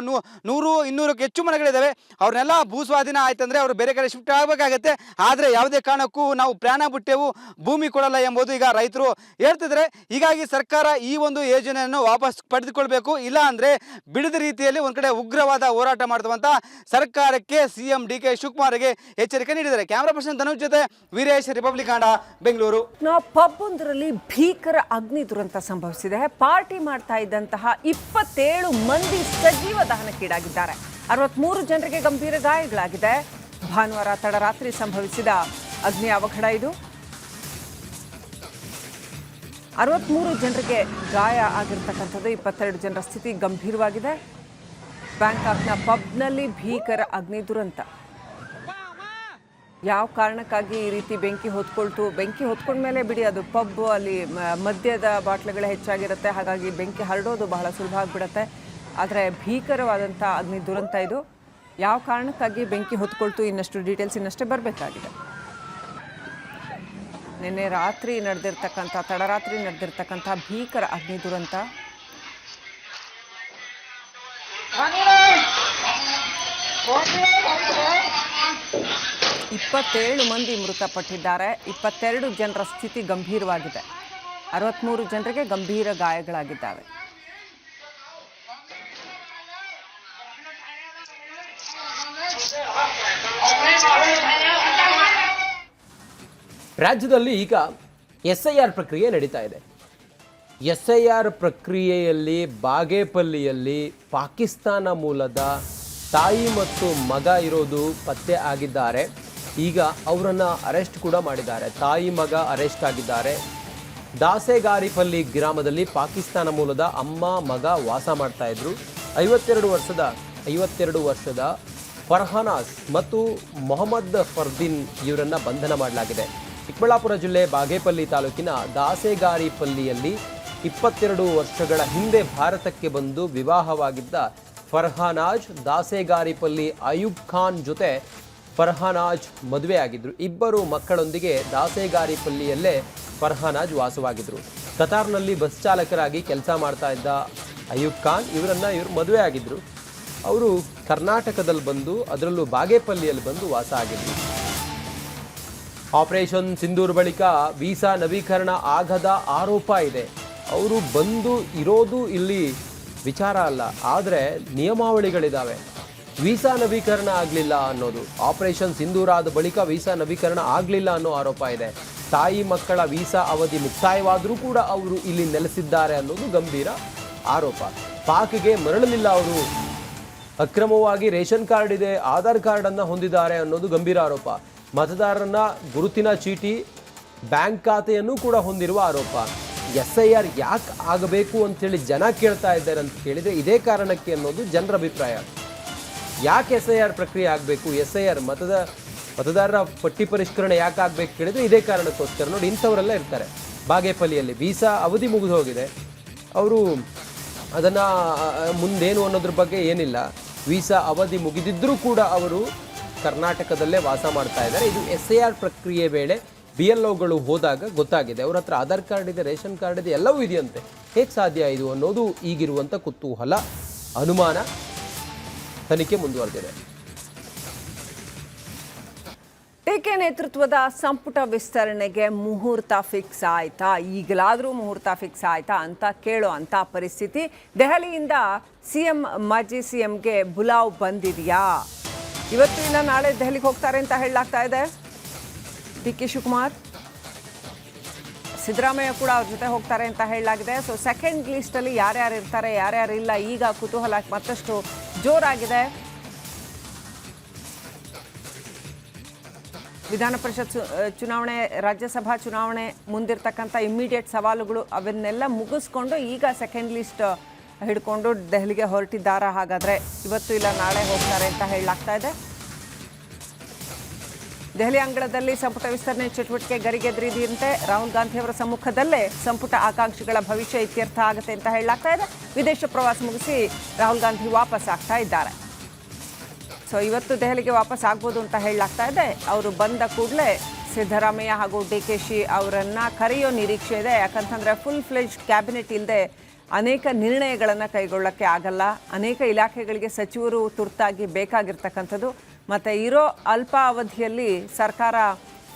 Speaker 7: 100-200ಕ್ಕೆ ಹೆಚ್ಚು ಮನೆಗಳಿದ್ದಾವೆ. ಅವ್ರನ್ನೆಲ್ಲ ಭೂಸ್ವಾಧೀನ ಆಯ್ತಂದ್ರೆ ಅವರು ಬೇರೆ ಕಡೆ ಶಿಫ್ಟ್ ಆಗಬೇಕಾಗತ್ತೆ. ಆದರೆ ಯಾವುದೇ ಕಾರಣಕ್ಕೂ ನಾವು ಪ್ರಾಣ ಬಿಟ್ಟೆವು, ಭೂಮಿ ಕೊಡಲ್ಲ ಎಂಬುದು ಈಗ ರೈತರು ಹೇಳ್ತಿದ್ದಾರೆ. ಹೀಗಾಗಿ ಸರ್ಕಾರ ಈ ಒಂದು ಯೋಜನೆಯನ್ನು ವಾಪಸ್ ಪಡೆದುಕೊಳ್ಬೇಕು, ಇಲ್ಲ ಅಂದರೆ ಬಿಡದ ರೀತಿಯಲ್ಲಿ ಒಂದು ಕಡೆ ಉಗ್ರವಾದ ಹೋರಾಟ ಮಾಡುವಂತ ಸರ್ಕಾರಕ್ಕೆ CM DK ಶಿವಕುಮಾರ್ಗೆ ಎಚ್ಚರಿಕೆ ನೀಡಿದ್ದಾರೆ. ಕ್ಯಾಮರಾ ಪರ್ಸನ್ ಧನುಷ್ ಜೊತೆ ವೀರೇಶ್, ರಿಪಬ್ಲಿಕ್ ಕನ್ನಡ, ಬೆಂಗಳೂರು.
Speaker 4: ಪಬ್ ಒಂದರಲ್ಲಿ ಭೀಕರ ಅಗ್ನಿ ದುರಂತ ಸಂಭವಿಸಿದೆ. ಪಾರ್ಟಿ ಮಾಡ್ತಾ ಇದ್ದಂತಹ 27 ಮಂದಿ ಸಜೀವ ದಹನಕ್ಕೀಡಾಗಿದ್ದಾರೆ. 63 ಜನರಿಗೆ ಗಂಭೀರ ಗಾಯಗಳಾಗಿದೆ. ಭಾನುವಾರ ತಡರಾತ್ರಿ ಸಂಭವಿಸಿದ ಅಗ್ನಿ ಅವಘಡ ಇದು. 63 ಜನರಿಗೆ ಗಾಯ ಆಗಿರ್ತಕ್ಕಂಥದ್ದು. 22 ಜನರ ಸ್ಥಿತಿ ಗಂಭೀರವಾಗಿದೆ. ಬ್ಯಾಂಕಾಕ್ನ ಪಬ್ನಲ್ಲಿ ಭೀಕರ ಅಗ್ನಿ ದುರಂತ. ಯಾವ ಕಾರಣಕ್ಕಾಗಿ ಈ ರೀತಿ ಬೆಂಕಿ ಹೊತ್ಕೊಳ್ತು? ಬೆಂಕಿ ಹೊತ್ಕೊಂಡ್ಮೇಲೆ ಬಿಡಿ, ಅದು ಪಬ್, ಅಲ್ಲಿ ಮದ್ಯದ ಬಾಟ್ಲುಗಳು ಹೆಚ್ಚಾಗಿರುತ್ತೆ, ಹಾಗಾಗಿ ಬೆಂಕಿ ಹರಡೋದು ಬಹಳ ಸುಲಭ ಆಗಿಬಿಡುತ್ತೆ. ಆದರೆ ಭೀಕರವಾದಂಥ ಅಗ್ನಿ ದುರಂತ ಇದು. ಯಾವ ಕಾರಣಕ್ಕಾಗಿ ಬೆಂಕಿ ಹೊತ್ಕೊಳ್ತು, ಇನ್ನಷ್ಟು ಡೀಟೇಲ್ಸ್ ಇನ್ನಷ್ಟೇ ಬರಬೇಕಾಗಿದೆ. ನಿನ್ನೆ ರಾತ್ರಿ ನಡೆದಿರ್ತಕ್ಕಂಥ, ತಡರಾತ್ರಿ ನಡೆದಿರ್ತಕ್ಕಂಥ ಭೀಕರ ಅಗ್ನಿ ದುರಂತ. ಇಪ್ಪತ್ತೇಳು ಮಂದಿ ಮೃತಪಟ್ಟಿದ್ದಾರೆ. 22 ಜನರ ಸ್ಥಿತಿ ಗಂಭೀರವಾಗಿದೆ. 63 ಜನರಿಗೆ ಗಂಭೀರ ಗಾಯಗಳಾಗಿದ್ದಾವೆ.
Speaker 3: ರಾಜ್ಯದಲ್ಲಿ ಈಗ SIR ಪ್ರಕ್ರಿಯೆ ನಡೀತಾ ಇದೆ. SIR ಪ್ರಕ್ರಿಯೆಯಲ್ಲಿ ಬಾಗೇಪಲ್ಲಿಯಲ್ಲಿ ಪಾಕಿಸ್ತಾನ ಮೂಲದ ತಾಯಿ ಮತ್ತು ಮಗ ಇರೋದು ಪತ್ತೆ ಆಗಿದ್ದಾರೆ. ಈಗ ಅವರನ್ನು ಅರೆಸ್ಟ್ ಕೂಡ ಮಾಡಿದ್ದಾರೆ. ತಾಯಿ ಮಗ ಅರೆಸ್ಟ್ ಆಗಿದ್ದಾರೆ. ದಾಸೆಗಾರಿಪಲ್ಲಿ ಗ್ರಾಮದಲ್ಲಿ ಪಾಕಿಸ್ತಾನ ಮೂಲದ ಅಮ್ಮ ಮಗ ವಾಸ ಮಾಡ್ತಾ ಇದ್ರು. 52 ವರ್ಷದ ಫರ್ಹಾನಾಸ್ ಮತ್ತು ಮೊಹಮ್ಮದ್ ಫರ್ದೀನ್ ಇವರನ್ನು ಬಂಧನ ಮಾಡಲಾಗಿದೆ. ಚಿಕ್ಕಬಳ್ಳಾಪುರ ಜಿಲ್ಲೆ ಬಾಗೇಪಲ್ಲಿ ತಾಲೂಕಿನ ದಾಸೆಗಾರಿಪಲ್ಲಿಯಲ್ಲಿ 22 ವರ್ಷಗಳ ಹಿಂದೆ ಭಾರತಕ್ಕೆ ಬಂದು ವಿವಾಹವಾಗಿದ್ದ ಫರ್ಹಾನಾಜ್ ದಾಸೆಗಾರಿಪಲ್ಲಿ ಅಯೂಬ್ ಖಾನ್ ಜೊತೆ ಫರ್ಹಾನಾಜ್ ಮದುವೆಯಾಗಿದ್ದರು. ಇಬ್ಬರು ಮಕ್ಕಳೊಂದಿಗೆ ದಾಸೆಗಾರಿಪಲ್ಲಿಯಲ್ಲೇ ಫರ್ಹಾನಾಜ್ ವಾಸವಾಗಿದ್ದರು. ಕತಾರ್ನಲ್ಲಿ ಬಸ್ ಚಾಲಕರಾಗಿ ಕೆಲಸ ಮಾಡ್ತಾ ಇದ್ದ ಅಯೂಬ್ ಖಾನ್ ಇವರು ಮದುವೆ ಆಗಿದ್ದರು. ಅವರು ಕರ್ನಾಟಕದಲ್ಲಿ ಬಂದು, ಅದರಲ್ಲೂ ಬಾಗೇಪಲ್ಲಿಯಲ್ಲಿ ಬಂದು ವಾಸ ಆಗಿದ್ದರು. ಆಪರೇಷನ್ ಸಿಂಧೂರ್ ಬಳಿಕ ವೀಸಾ ನವೀಕರಣ ಆಗದ ಆರೋಪ ಇದೆ. ಅವರು ಬಂದು ಇರೋದು ಇಲ್ಲಿ ವಿಚಾರ ಅಲ್ಲ, ಆದರೆ ನಿಯಮಾವಳಿಗಳಿದ್ದಾವೆ. ವೀಸಾ ನವೀಕರಣ ಆಗಲಿಲ್ಲ ಅನ್ನೋದು, ಆಪರೇಷನ್ ಸಿಂಧೂರ್ ಆದ ಬಳಿಕ ವೀಸಾ ನವೀಕರಣ ಆಗಲಿಲ್ಲ ಅನ್ನೋ ಆರೋಪ ಇದೆ. ತಾಯಿ ಮಕ್ಕಳ ವೀಸಾ ಅವಧಿ ಮುಕ್ತಾಯವಾದರೂ ಕೂಡ ಅವರು ಇಲ್ಲಿ ನೆಲೆಸಿದ್ದಾರೆ ಅನ್ನೋದು ಗಂಭೀರ ಆರೋಪ. ಪಾಕ್ಗೆ ಮರಳಲಿಲ್ಲ ಅವರು, ಅಕ್ರಮವಾಗಿ ರೇಷನ್ ಕಾರ್ಡ್ ಇದೆ, ಆಧಾರ್ ಕಾರ್ಡನ್ನು ಹೊಂದಿದ್ದಾರೆ ಅನ್ನೋದು ಗಂಭೀರ ಆರೋಪ. ಮತದಾರರನ್ನ ಗುರುತಿನ ಚೀಟಿ, ಬ್ಯಾಂಕ್ ಖಾತೆಯನ್ನು ಕೂಡ ಹೊಂದಿರುವ ಆರೋಪ. SIR ಯಾಕೆ ಆಗಬೇಕು ಅಂತೇಳಿ ಜನ ಕೇಳ್ತಾ ಇದ್ದಾರೆ ಅಂತ ಕೇಳಿದರೆ ಇದೇ ಕಾರಣಕ್ಕೆ ಅನ್ನೋದು ಜನರ ಅಭಿಪ್ರಾಯ. ಯಾಕೆ SIR ಪ್ರಕ್ರಿಯೆ ಆಗಬೇಕು, SIR ಮತದಾರರ ಪಟ್ಟಿ ಪರಿಷ್ಕರಣೆ ಯಾಕೆ ಆಗಬೇಕು ಕೇಳಿದರೆ ಇದೇ ಕಾರಣಕ್ಕೋಸ್ಕರ. ನೋಡಿ, ಇಂಥವರೆಲ್ಲ ಇರ್ತಾರೆ ಬಾಗೇಪಲ್ಲಿಯಲ್ಲಿ. ವೀಸಾ ಅವಧಿ ಮುಗಿದು ಹೋಗಿದೆ, ಅವರು ಅದನ್ನು ಮುಂದೇನು ಅನ್ನೋದ್ರ ಬಗ್ಗೆ ಏನಿಲ್ಲ. ವೀಸಾ ಅವಧಿ ಮುಗಿದಿದ್ದರೂ ಕೂಡ ಅವರು ಕರ್ನಾಟಕದಲ್ಲೇ ವಾಸ ಮಾಡ್ತಾ ಇದ್ದಾರೆ. ಇದು SIR ಪ್ರಕ್ರಿಯೆ ವೇಳೆ BLOಗಳು ಹೋದಾಗ ಗೊತ್ತಾಗಿದೆ. ಅವ್ರ ಹತ್ರ ಆಧಾರ್ ಕಾರ್ಡ್ ಇದೆ, ರೇಷನ್ ಕಾರ್ಡ್ ಇದೆ, ಎಲ್ಲವೂ ಇದೆಯಂತೆ. ಹೇಗೆ ಸಾಧ್ಯ ಇದು ಅನ್ನೋದು ಈಗಿರುವಂಥ ಕುತೂಹಲ, ಅನುಮಾನ. ತನಿಖೆ ಮುಂದುವರೆದಿದೆ.
Speaker 4: TK ನೇತೃತ್ವದ ಸಂಪುಟ ವಿಸ್ತರಣೆಗೆ ಮುಹೂರ್ತ ಫಿಕ್ಸ್ ಆಯ್ತಾ? ಈಗಲಾದರೂ ಮುಹೂರ್ತ ಫಿಕ್ಸ್ ಆಯ್ತಾ ಅಂತ ಕೇಳೋ ಅಂಥ ಪರಿಸ್ಥಿತಿ. ದೆಹಲಿಯಿಂದ ಮಾಜಿ CMಗೆ ಬುಲಾವ್ ಬಂದಿದೆಯಾ? ಇವತ್ತು ಇಲ್ಲ ನಾಳೆ ದೆಹಲಿಗೆ ಹೋಗ್ತಾರೆ ಅಂತ ಹೇಳಲಾಗ್ತಾ ಇದೆ. DK ಶಿವಕುಮಾರ್, ಸಿದ್ದರಾಮಯ್ಯ ಕೂಡ ಅವ್ರ ಜೊತೆ ಹೋಗ್ತಾರೆ ಅಂತ ಹೇಳಲಾಗಿದೆ. ಸೊ ಸೆಕೆಂಡ್ ಲಿಸ್ಟಲ್ಲಿ ಯಾರ್ಯಾರು ಇರ್ತಾರೆ, ಯಾರ್ಯಾರು ಇಲ್ಲ, ಈಗ ಕುತೂಹಲ ಮತ್ತಷ್ಟು ಜೋರಾಗಿದೆ. ವಿಧಾನ ಪರಿಷತ್ ಚುನಾವಣೆ, ರಾಜ್ಯಸಭಾ ಚುನಾವಣೆ ಮುಂದಿರ್ತಕ್ಕಂಥ ಇಮ್ಮಿಡಿಯೇಟ್ ಸವಾಲುಗಳು ಅವನ್ನೆಲ್ಲ ಮುಗಿಸ್ಕೊಂಡು ಈಗ ಸೆಕೆಂಡ್ ಲಿಸ್ಟ್ ಹಿಡ್ಕೊಂಡು ದೆಹಲಿಗೆ ಹೊರಟಿದ್ದಾರಾ? ಹಾಗಾದರೆ ಇವತ್ತು ಇಲ್ಲ ನಾಳೆ ಹೋಗ್ತಾರೆ ಅಂತ ಹೇಳಲಾಗ್ತಾ ಇದೆ. ದೆಹಲಿ ಅಂಗಳದಲ್ಲಿ ಸಂಪುಟ ವಿಸ್ತರಣೆ ಚಟುವಟಿಕೆ ಗರಿಗೆದರಿದಂತೆ ರಾಹುಲ್ ಗಾಂಧಿ ಅವರ ಸಮ್ಮುಖದಲ್ಲೇ ಸಂಪುಟ ಆಕಾಂಕ್ಷಿಗಳ ಭವಿಷ್ಯ ಇತ್ಯರ್ಥ ಆಗುತ್ತೆ ಅಂತ ಹೇಳಲಾಗ್ತಾ ಇದೆ. ವಿದೇಶ ಪ್ರವಾಸ ಮುಗಿಸಿ ರಾಹುಲ್ ಗಾಂಧಿ ವಾಪಸ್ ಆಗ್ತಾ ಇದ್ದಾರೆ. ಸೊ ಇವತ್ತು ದೆಹಲಿಗೆ ವಾಪಸ್ ಆಗ್ಬೋದು ಅಂತ ಹೇಳಲಾಗ್ತಾ ಇದೆ. ಅವರು ಬಂದ ಕೂಡಲೇ ಸಿದ್ದರಾಮಯ್ಯ ಹಾಗೂ DK ಅವರನ್ನು ಕರೆಯೋ ನಿರೀಕ್ಷೆ ಇದೆ. ಯಾಕಂತಂದರೆ ಫುಲ್ ಫ್ಲೆಜ್ಡ್ ಕ್ಯಾಬಿನೆಟ್ ಇಲ್ಲದೆ ಅನೇಕ ನಿರ್ಣಯಗಳನ್ನು ಕೈಗೊಳ್ಳೋಕ್ಕೆ ಆಗಲ್ಲ. ಅನೇಕ ಇಲಾಖೆಗಳಿಗೆ ಸಚಿವರು ತುರ್ತಾಗಿ ಬೇಕಾಗಿರ್ತಕ್ಕಂಥದ್ದು. ಮತ್ತು ಇರೋ ಅಲ್ಪ ಅವಧಿಯಲ್ಲಿ ಸರ್ಕಾರ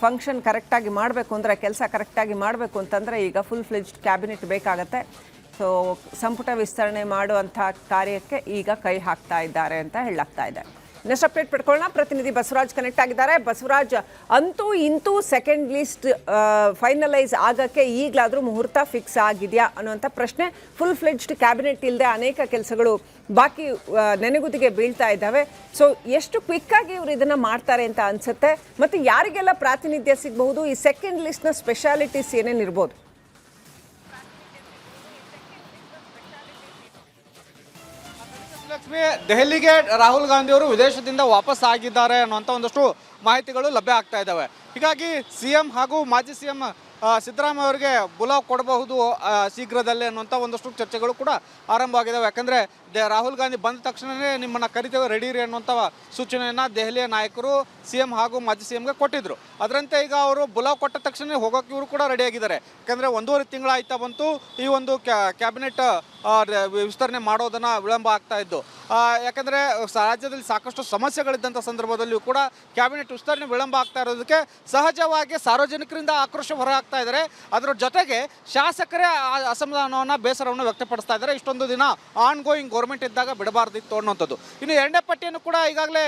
Speaker 4: ಫಂಕ್ಷನ್ ಕರೆಕ್ಟಾಗಿ ಮಾಡಬೇಕು ಅಂದರೆ, ಕೆಲಸ ಕರೆಕ್ಟಾಗಿ ಮಾಡಬೇಕು ಅಂತಂದರೆ ಈಗ ಫುಲ್ ಫ್ಲೆಜ್ಡ್ ಕ್ಯಾಬಿನೆಟ್ ಬೇಕಾಗತ್ತೆ. ಸೊ ಸಂಪುಟ ವಿಸ್ತರಣೆ ಮಾಡುವಂಥ ಕಾರ್ಯಕ್ಕೆ ಈಗ ಕೈ ಹಾಕ್ತಾ ಇದ್ದಾರೆ ಅಂತ ಹೇಳಲಾಗ್ತಾ ಇದೆ. ನೆಕ್ಸ್ಟ್ ಅಪ್ಡೇಟ್ ಪಡ್ಕೊಳ್ಳೋಣ. ಪ್ರತಿನಿಧಿ ಬಸವರಾಜ್ ಕನೆಕ್ಟ್ ಆಗಿದ್ದಾರೆ. ಬಸವರಾಜ್, ಅಂತೂ ಇಂತೂ ಸೆಕೆಂಡ್ ಲಿಸ್ಟ್ ಫೈನಲೈಸ್ ಆಗೋಕ್ಕೆ ಈಗಲಾದರೂ ಮುಹೂರ್ತ ಫಿಕ್ಸ್ ಆಗಿದೆಯಾ ಅನ್ನುವಂಥ ಪ್ರಶ್ನೆ. ಫುಲ್ ಫ್ಲೆಡ್ಜ್ಡ್ ಕ್ಯಾಬಿನೆಟ್ ಇಲ್ಲದೆ ಅನೇಕ ಕೆಲಸಗಳು ಬಾಕಿ ನೆನೆಗುದಿಗೆ ಬೀಳ್ತಾ ಇದ್ದಾವೆ. ಸೊ ಎಷ್ಟು ಕ್ವಿಕ್ಕಾಗಿ ಇವರು ಇದನ್ನು ಮಾಡ್ತಾರೆ ಅಂತ ಅನಿಸುತ್ತೆ? ಮತ್ತು ಯಾರಿಗೆಲ್ಲ ಪ್ರಾತಿನಿಧ್ಯ ಸಿಗಬಹುದು? ಈ ಸೆಕೆಂಡ್ ಲಿಸ್ಟ್ನ ಸ್ಪೆಷಾಲಿಟೀಸ್ ಏನೇನಿರ್ಬೋದು?
Speaker 18: ಲಕ್ಷ್ಮಿ, ದೆಹಲಿಗೆ ರಾಹುಲ್ ಗಾಂಧಿ ಅವರು ವಿದೇಶದಿಂದ ವಾಪಸ್ ಆಗಿದ್ದಾರೆ ಅನ್ನುವಂಥ ಒಂದಷ್ಟು ಮಾಹಿತಿಗಳು ಲಭ್ಯ ಆಗ್ತಾ ಇದ್ದಾವೆ. ಹೀಗಾಗಿ CM ಹಾಗೂ ಮಾಜಿ CM ಸಿದ್ದರಾಮಯ್ಯ ಅವರಿಗೆ ಬುಲಾವ್ ಕೊಡಬಹುದು ಶೀಘ್ರದಲ್ಲೇ ಅನ್ನುವಂಥ ಒಂದಷ್ಟು ಚರ್ಚೆಗಳು ಕೂಡ ಆರಂಭವಾಗಿದ್ದಾವೆ. ಯಾಕಂದರೆ ರಾಹುಲ್ ಗಾಂಧಿ ಬಂದ ತಕ್ಷಣವೇ ನಿಮ್ಮನ್ನು ಕರಿತೇವೆ, ರೆಡಿ ಇರಿ ಅನ್ನುವಂಥ ಸೂಚನೆಯನ್ನು ದೆಹಲಿಯ ನಾಯಕರು CM ಹಾಗೂ ಮಾಜಿ CMಗೆ ಕೊಟ್ಟಿದ್ದರು. ಅದರಂತೆ ಈಗ ಅವರು ಬುಲಾವ್ ಕೊಟ್ಟ ತಕ್ಷಣ ಹೋಗೋಕ್ಕೆ ಇವರು ಕೂಡ ರೆಡಿಯಾಗಿದ್ದಾರೆ. ಯಾಕಂದರೆ 1.5 ತಿಂಗಳಾಯ್ತಾ ಬಂತು ಈ ಒಂದು ಕ್ಯಾಬಿನೆಟ್ ವಿಸ್ತರಣೆ ಮಾಡೋದನ್ನು ವಿಳಂಬ ಆಗ್ತಾ ಇದ್ದು. ಯಾಕಂದರೆ ರಾಜ್ಯದಲ್ಲಿ ಸಾಕಷ್ಟು ಸಮಸ್ಯೆಗಳಿದ್ದಂಥ ಸಂದರ್ಭದಲ್ಲಿಯೂ ಕೂಡ ಕ್ಯಾಬಿನೆಟ್ ವಿಸ್ತರಣೆ ವಿಳಂಬ ಆಗ್ತಾ ಇರೋದಕ್ಕೆ ಸಹಜವಾಗಿ ಸಾರ್ವಜನಿಕರಿಂದ ಆಕ್ರೋಶ ಹೊರಹಾಕ್ತಾ ಇದ್ದಾರೆ. ಅದರ ಜೊತೆಗೆ ಶಾಸಕರೇ ಅಸಮಾಧಾನವನ್ನು, ಬೇಸರವನ್ನು ವ್ಯಕ್ತಪಡಿಸ್ತಾ ಇದ್ದಾರೆ. ಇಷ್ಟೊಂದು ದಿನ ಆನ್ ಗೋಯಿಂಗ್ ಗೌರ್ಮೆಂಟ್ ಇದ್ದಾಗ ಬಿಡಬಾರ್ದಿತ್ತು ಅನ್ನೋಂಥದ್ದು. ಇನ್ನು 2ನೇ ಪಟ್ಟಿಯನ್ನು ಕೂಡ ಈಗಾಗಲೇ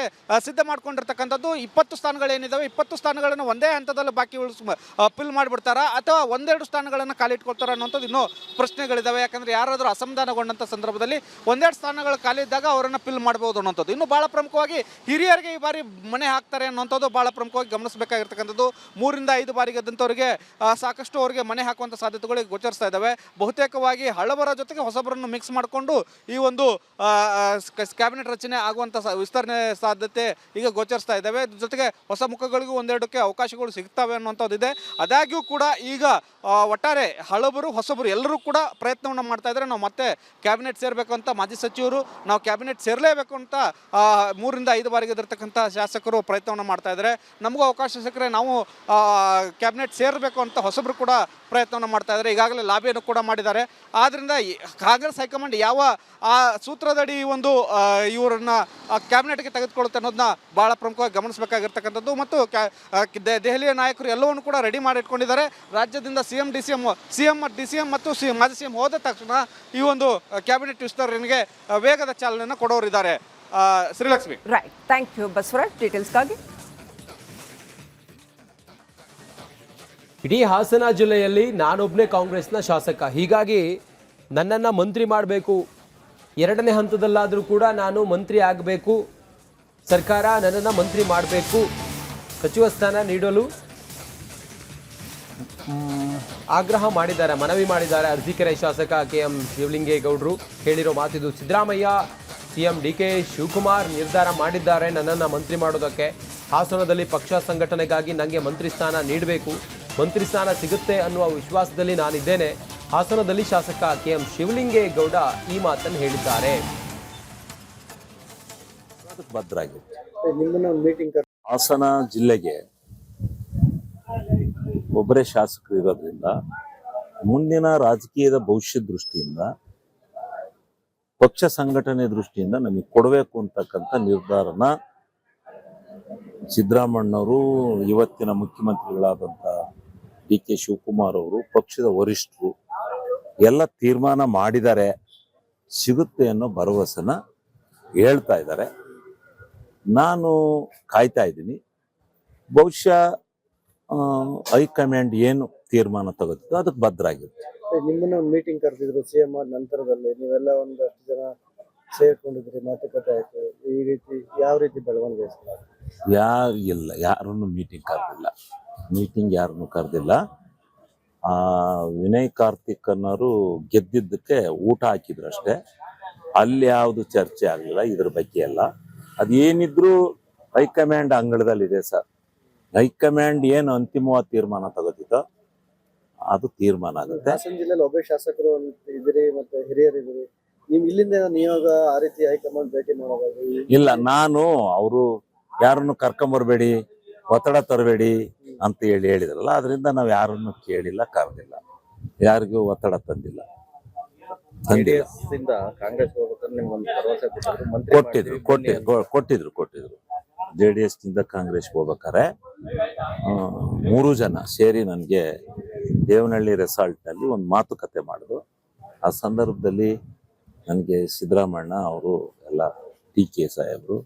Speaker 18: ಸಿದ್ಧ ಮಾಡ್ಕೊಂಡಿರ್ತಕ್ಕಂಥದ್ದು. 20 ಸ್ಥಾನಗಳೇನಿದ್ದಾವೆ, 20 ಸ್ಥಾನಗಳನ್ನು ಒಂದೇ ಹಂತದಲ್ಲಿ ಬಾಕಿ ಫಿಲ್ ಮಾಡಿಬಿಡ್ತಾರಾ ಅಥವಾ 1-2 ಸ್ಥಾನಗಳನ್ನು ಖಾಲಿ ಅನ್ನೋಂಥದ್ದು ಇನ್ನೂ ಪ್ರಶ್ನೆಗಳಿದ್ದಾವೆ. ಯಾಕಂದರೆ ಯಾರಾದರೂ ಅಸಮಾಧಾನಗೊಂಡಂಥ ಸಂದರ್ಭದಲ್ಲಿ 1-2 ಸ್ಥಾನಗಳು ಖಾಲಿ ಇದ್ದಾಗ ಅವರನ್ನು ಫಿಲ್ ಮಾಡ್ಬೋದು ಅನ್ನೋಂಥದ್ದು. ಇನ್ನು ಭಾಳ ಪ್ರಮುಖವಾಗಿ ಹಿರಿಯರಿಗೆ ಈ ಬಾರಿ ಮನೆ ಹಾಕ್ತಾರೆ ಅನ್ನೋಂಥದ್ದು ಭಾಳ ಪ್ರಮುಖವಾಗಿ ಗಮನಿಸಬೇಕಾಗಿರ್ತಕ್ಕಂಥದ್ದು. 3-5 ಬಾರಿ ಗೆದ್ದಂಥವ್ರಿಗೆ ಸಾಕಷ್ಟು ಅವರಿಗೆ ಮನೆ ಹಾಕುವಂಥ ಸಾಧ್ಯತೆಗಳು ಗೋಚರಿಸ್ತಾ ಇದ್ದಾವೆ. ಬಹುತೇಕವಾಗಿ ಹಳಬರ ಜೊತೆಗೆ ಹೊಸಬರನ್ನು ಮಿಕ್ಸ್ ಮಾಡಿಕೊಂಡು ಈ ಒಂದು ಕ್ಯಾಬಿನೆಟ್ ರಚನೆ ಆಗುವಂಥ ವಿಸ್ತರಣೆ ಸಾಧ್ಯತೆ ಈಗ ಗೋಚರಿಸ್ತಾ ಇದ್ದಾವೆ. ಜೊತೆಗೆ ಹೊಸ ಮುಖಗಳಿಗೂ 1-2ಕ್ಕೆ ಅವಕಾಶಗಳು ಸಿಗ್ತವೆ ಅನ್ನುವಂಥದ್ದು ಇದೆ. ಆದಾಗ್ಯೂ ಕೂಡ ಈಗ ಒಟ್ಟಾರೆ ಹಳಬರು ಹೊಸಬರು ಎಲ್ಲರೂ ಕೂಡ ಪ್ರಯತ್ನವನ್ನು ಮಾಡ್ತಾ ಇದ್ದಾರೆ. ನಾವು ಮತ್ತೆ ಕ್ಯಾಬಿನೆಟ್ ಸೇರಬೇಕು ಅಂತ ಮಾಜಿ ಸಚಿವರು, ನಾವು ಕ್ಯಾಬಿನೆಟ್ ಸೇರಲೇಬೇಕು ಅಂತ 3-5 ಬಾರಿಗೆ ಇದ್ದಿರ್ತಕ್ಕಂಥ ಶಾಸಕರು ಪ್ರಯತ್ನವನ್ನು ಮಾಡ್ತಾ ಇದ್ದಾರೆ. ನಮಗೂ ಅವಕಾಶ ಸಿಕ್ಕರೆ ನಾವು ಕ್ಯಾಬಿನೆಟ್ ಸೇರಬೇಕು ಅಂತ ಹೊಸಬರು ಕೂಡ ಪ್ರಯತ್ನವನ್ನು ಮಾಡ್ತಾ ಇದ್ದಾರೆ. ಈಗಾಗಲೇ ಲಾಬಿಯನ್ನು ಕೂಡ ಮಾಡಿದ್ದಾರೆ. ಆದ್ದರಿಂದ ಕಾಂಗ್ರೆಸ್ ಹೈಕಮಾಂಡ್ ಯಾವ ಆ ಸೂತ್ರದಡಿ ಈ ಒಂದು ಇವರನ್ನ ಕ್ಯಾಬಿನೆಟ್ಗೆ ತೆಗೆದುಕೊಳ್ಳುತ್ತೆ ಅನ್ನೋದನ್ನ ಭಾಳ ಪ್ರಮುಖವಾಗಿ ಗಮನಿಸಬೇಕಾಗಿರ್ತಕ್ಕಂಥದ್ದು. ಮತ್ತು ದೆಹಲಿಯ ನಾಯಕರು ಎಲ್ಲವನ್ನು ಕೂಡ ರೆಡಿ ಮಾಡಿಟ್ಕೊಂಡಿದ್ದಾರೆ. ರಾಜ್ಯದಿಂದ CM DCM ಮತ್ತು ಮಾಜಿ CM ಹೋದ ತಕ್ಷಣ ಈ ಒಂದು ಕ್ಯಾಬಿನೆಟ್ ವಿಸ್ತರಣೆಗೆ ವೇಗದ ಚಾಲನೆಯನ್ನು ಕೊಡೋರಿದ್ದಾರೆ. Shrilakshmi,
Speaker 4: right, thank you Basavaraj ಡೀಟೇಲ್ಸ್ಗಾಗಿ.
Speaker 3: ಇಡೀ ಹಾಸನ ಜಿಲ್ಲೆಯಲ್ಲಿ ನಾನೊಬ್ಬನೇ ಕಾಂಗ್ರೆಸ್ನ ಶಾಸಕ, ಹೀಗಾಗಿ ನನ್ನನ್ನು ಮಂತ್ರಿ ಮಾಡಬೇಕು, 2ನೇ ಹಂತದಲ್ಲಾದರೂ ಕೂಡ ನಾನು ಮಂತ್ರಿ ಆಗಬೇಕು, ಸರ್ಕಾರ ನನ್ನನ್ನು ಮಂತ್ರಿ ಮಾಡಬೇಕು, ಸಚಿವ ಸ್ಥಾನ ನೀಡಲು ಆಗ್ರಹ ಮಾಡಿದ್ದಾರೆ, ಮನವಿ ಮಾಡಿದ್ದಾರೆ ಅರಸೀಕೆರೆ ಶಾಸಕ KM ಶಿವಲಿಂಗೇಗೌಡರು ಹೇಳಿರೋ ಮಾತಿದು. ಸಿದ್ದರಾಮಯ್ಯ, CM DK ಶಿವಕುಮಾರ್ ನಿರ್ಧಾರ ಮಾಡಿದ್ದಾರೆ ನನ್ನನ್ನು ಮಂತ್ರಿ ಮಾಡೋದಕ್ಕೆ. ಹಾಸನದಲ್ಲಿ ಪಕ್ಷ ಸಂಘಟನೆಗಾಗಿ ನನಗೆ ಮಂತ್ರಿ ಸ್ಥಾನ ನೀಡಬೇಕು, ಮಂತ್ರಿ ಸ್ಥಾನ ಸಿಗುತ್ತೆ ಅನ್ನುವ ವಿಶ್ವಾಸದಲ್ಲಿ ನಾನಿದ್ದೇನೆ. ಹಾಸನದಲ್ಲಿ ಶಾಸಕ KM ಶಿವಲಿಂಗೇಗೌಡ ಈ ಮಾತನ್ನು ಹೇಳಿದ್ದಾರೆ.
Speaker 19: ಹಾಸನ ಜಿಲ್ಲೆಗೆ ಒಬ್ಬರೇ ಶಾಸಕರು ಇರೋದ್ರಿಂದ ಮುಂದಿನ ರಾಜಕೀಯದ ಭವಿಷ್ಯ ದೃಷ್ಟಿಯಿಂದ, ಪಕ್ಷ ಸಂಘಟನೆ ದೃಷ್ಟಿಯಿಂದ ನಮಗೆ ಕೊಡಬೇಕು ಅಂತಕ್ಕಂಥ ನಿರ್ಧಾರನ ಸಿದ್ದರಾಮಣ್ಣವರು, ಇವತ್ತಿನ ಮುಖ್ಯಮಂತ್ರಿಗಳಾದಂಥ DK ಶಿವಕುಮಾರ್ ಅವರು, ಪಕ್ಷದ ವರಿಷ್ಠರು ಎಲ್ಲ ತೀರ್ಮಾನ ಮಾಡಿದ್ದಾರೆ. ಸಿಗುತ್ತೆ ಅನ್ನೋ ಭರವಸೆನ ಹೇಳ್ತಾ ಇದ್ದಾರೆ. ನಾನು ಕಾಯ್ತಾ ಇದ್ದೀನಿ. ಬಹುಶಃ ಹೈಕಮಾಂಡ್ ಏನು ತೀರ್ಮಾನ ತಗೋತಿದ್ದು ಅದಕ್ಕೆ ಬದ್ಧರಾಗಿರುತ್ತೆ.
Speaker 20: ನಿಮ್ಮನ್ನ ಮೀಟಿಂಗ್ ಕರೆದಿದ್ರು CM ನಂತರದಲ್ಲಿ, ನೀವೆಲ್ಲ ಒಂದಷ್ಟು ಜನ ಸೇರ್ಕೊಂಡಿದ್ರಿ, ಮಾತುಕತೆ ಆಯ್ತು. ಈ ರೀತಿ ಯಾವ ರೀತಿ ಬೆಳವಣಿಗೆ?
Speaker 19: ಯಾರನ್ನು ಮೀಟಿಂಗ್ ಕರೆದಿಲ್ಲ. ಮೀಟಿಂಗ್ ಯಾರನ್ನು ಕರೆದಿಲ್ಲ. ವಿನಯ್ ಕಾರ್ತಿಕ್ ಅನ್ನೋರು ಗೆದ್ದಿದ್ದಕ್ಕೆ ಊಟ ಹಾಕಿದ್ರು ಅಷ್ಟೇ. ಅಲ್ಲಿ ಯಾವುದು ಚರ್ಚೆ ಆಗಲಿಲ್ಲ ಇದ್ರ ಬಗ್ಗೆ ಎಲ್ಲ. ಅದೇನಿದ್ರು ಹೈಕಮಾಂಡ್ ಅಂಗಳದಲ್ಲಿದೆ ಸರ್. ಹೈಕಮಾಂಡ್ ಏನು ಅಂತಿಮವಾದ ತೀರ್ಮಾನ ತಗೋತಿದ್ದೋ ಅದು ತೀರ್ಮಾನ ಆಗುತ್ತೆ.
Speaker 20: ಹಾಸನ ಜಿಲ್ಲೆಯಲ್ಲಿ ಒಬ್ಬ ಶಾಸಕರು ಇದ್ದೀರಿ, ಮತ್ತೆ ಹಿರಿಯರಿದ್ದೀರಿ. ನಿಮ್ ಇಲ್ಲಿಂದ ನಿಯೋಗ ಆ ರೀತಿ ಹೈಕಮಾಂಡ್ ಭೇಟಿ ಮಾಡೋದು
Speaker 19: ಇಲ್ಲ. ನಾನು ಅವರು ಯಾರನ್ನು ಕರ್ಕೊಂಬರ್ಬೇಡಿ, ಒತ್ತಡ ತರಬೇಡಿ ಅಂತ ಹೇಳಿದ್ರಲ್ಲ, ಅದರಿಂದ ನಾವು ಯಾರನ್ನು ಕೇಳಿಲ್ಲ, ಕರೆದಿಲ್ಲ, ಯಾರಿಗೂ ಒತ್ತಡ ತಂದಿಲ್ಲ.
Speaker 20: ಕಾಂಗ್ರೆಸ್
Speaker 19: ಕೊಟ್ಟಿದ್ರು. JDS ನಿಂದ ಕಾಂಗ್ರೆಸ್ ಹೋಗ್ಬೇಕಾರೆ 3 ಜನ ಸೇರಿ ನನಗೆ ದೇವನಹಳ್ಳಿ ರೆಸಾರ್ಟ್ನಲ್ಲಿ ಒಂದು ಮಾತುಕತೆ ಮಾಡಿದ್ರು. ಆ ಸಂದರ್ಭದಲ್ಲಿ ನನಗೆ ಸಿದ್ದರಾಮಣ್ಣ ಅವರು ಎಲ್ಲ, TK ಸಾಹೇಬರು,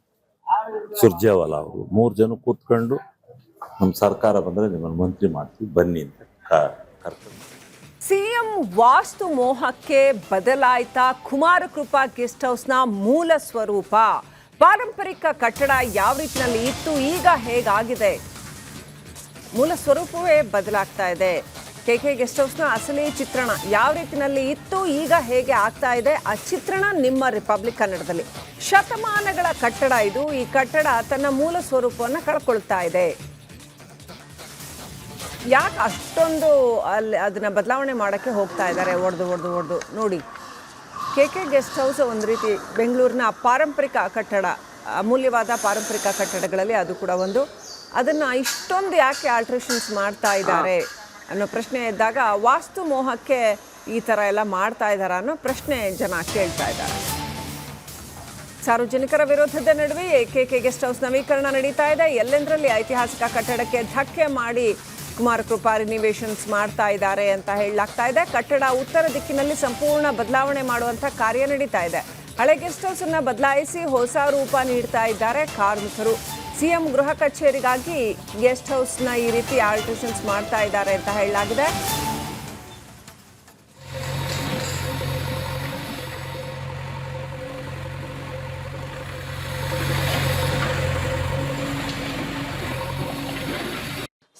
Speaker 19: ಸುರ್ಜೇವಾಲಾ ಅವರು 3 ಜನ ಕೂತ್ಕೊಂಡು ನಮ್ಮ ಸರ್ಕಾರ ಬಂದರೆ ನಿಮ್ಮನ್ನು ಮಂತ್ರಿ ಮಾಡ್ತೀವಿ ಬನ್ನಿ ಅಂತ ಕರ್ಕೊಂಡು.
Speaker 4: ಸಿಎಂ ವಾಸ್ತು ಮೋಹಕ್ಕೆ ಬದಲಾಯ್ತಾ ಕುಮಾರಕೃಪಾ ಗೆಸ್ಟ್ ಹೌಸ್ನ ಮೂಲ ಸ್ವರೂಪ. ಪಾರಂಪರಿಕ ಕಟ್ಟಡ ಯಾವ ರೀತಿಯಲ್ಲಿ ಇತ್ತು, ಈಗ ಹೇಗಾಗಿದೆ, ಮೂಲ ಸ್ವರೂಪವೇ ಬದಲಾಗ್ತಾ ಇದೆ. KK ಗೆಸ್ಟ್ ಹೌಸ್ನ ಅಸಲಿ ಚಿತ್ರಣ ಯಾವ ರೀತಿಯಲ್ಲಿ ಇತ್ತು, ಈಗ ಹೇಗೆ ಆಗ್ತಾ ಇದೆ, ಆ ಚಿತ್ರಣ ನಿಮ್ಮ ರಿಪಬ್ಲಿಕ್ ಕನ್ನಡದಲ್ಲಿ. ಶತಮಾನಗಳ ಕಟ್ಟಡ ಇದು. ಈ ಕಟ್ಟಡ ತನ್ನ ಮೂಲ ಸ್ವರೂಪವನ್ನು ಕಳ್ಕೊಳ್ತಾ ಇದೆ. ಯಾಕೆ ಅಷ್ಟೊಂದು ಅಲ್ಲಿ ಅದನ್ನ ಬದಲಾವಣೆ ಮಾಡೋಕ್ಕೆ ಹೋಗ್ತಾ ಇದ್ದಾರೆ, ಒಡೆದು ನೋಡಿ. KK ಗೆಸ್ಟ್ ಹೌಸ್ ಒಂದು ರೀತಿ ಬೆಂಗಳೂರಿನ ಪಾರಂಪರಿಕ ಕಟ್ಟಡ, ಅಮೂಲ್ಯವಾದ ಪಾರಂಪರಿಕ ಕಟ್ಟಡಗಳಲ್ಲಿ ಅದು ಕೂಡ ಒಂದು. ಅದನ್ನು ಇಷ್ಟೊಂದು ಯಾಕೆ ಆಲ್ಟ್ರೇಷನ್ಸ್ ಮಾಡ್ತಾ ಇದ್ದಾರೆ ಅನ್ನೋ ಪ್ರಶ್ನೆ ಇದ್ದಾಗ, ವಾಸ್ತು ಮೋಹಕ್ಕೆ ಈ ಥರ ಎಲ್ಲ ಮಾಡ್ತಾ ಇದ್ದಾರಾ ಅನ್ನೋ ಪ್ರಶ್ನೆ ಜನ ಕೇಳ್ತಾ ಇದ್ದಾರೆ. ಸಾರ್ವಜನಿಕರ ವಿರೋಧದ ನಡುವೆ KK ಗೆಸ್ಟ್ ಹೌಸ್ ನವೀಕರಣ ನಡೀತಾ ಇದೆ. ಎಲ್ಲೆಂದರಲ್ಲಿ ಐತಿಹಾಸಿಕ ಕಟ್ಟಡಕ್ಕೆ ಧಕ್ಕೆ ಮಾಡಿ ಕುಮಾರಕೃಪಾ ರಿನಿವೇಷನ್ಸ್ ಮಾಡ್ತಾ ಇದ್ದಾರೆ ಅಂತ ಹೇಳಲಾಗ್ತಾ ಇದೆ. ಕಟ್ಟಡ ಉತ್ತರ ದಿಕ್ಕಿನಲ್ಲಿ ಸಂಪೂರ್ಣ ಬದಲಾವಣೆ ಮಾಡುವಂಥ ಕಾರ್ಯ ನಡೀತಾ ಇದೆ. ಹಳೆ ಗೆಸ್ಟ್ ಹೌಸ್ ಅನ್ನು ಬದಲಾಯಿಸಿ ಹೊಸ ರೂಪ ನೀಡ್ತಾ ಇದ್ದಾರೆ ಕಾರ್ಮಿಕರು. ಸಿಎಂ ಗೃಹ ಕಚೇರಿಗಾಗಿ ಗೆಸ್ಟ್ ಹೌಸ್ನ ಈ ರೀತಿ ಆಲ್ಟ್ರೇಷನ್ಸ್ ಮಾಡ್ತಾ ಇದ್ದಾರೆ ಅಂತ ಹೇಳಲಾಗಿದೆ.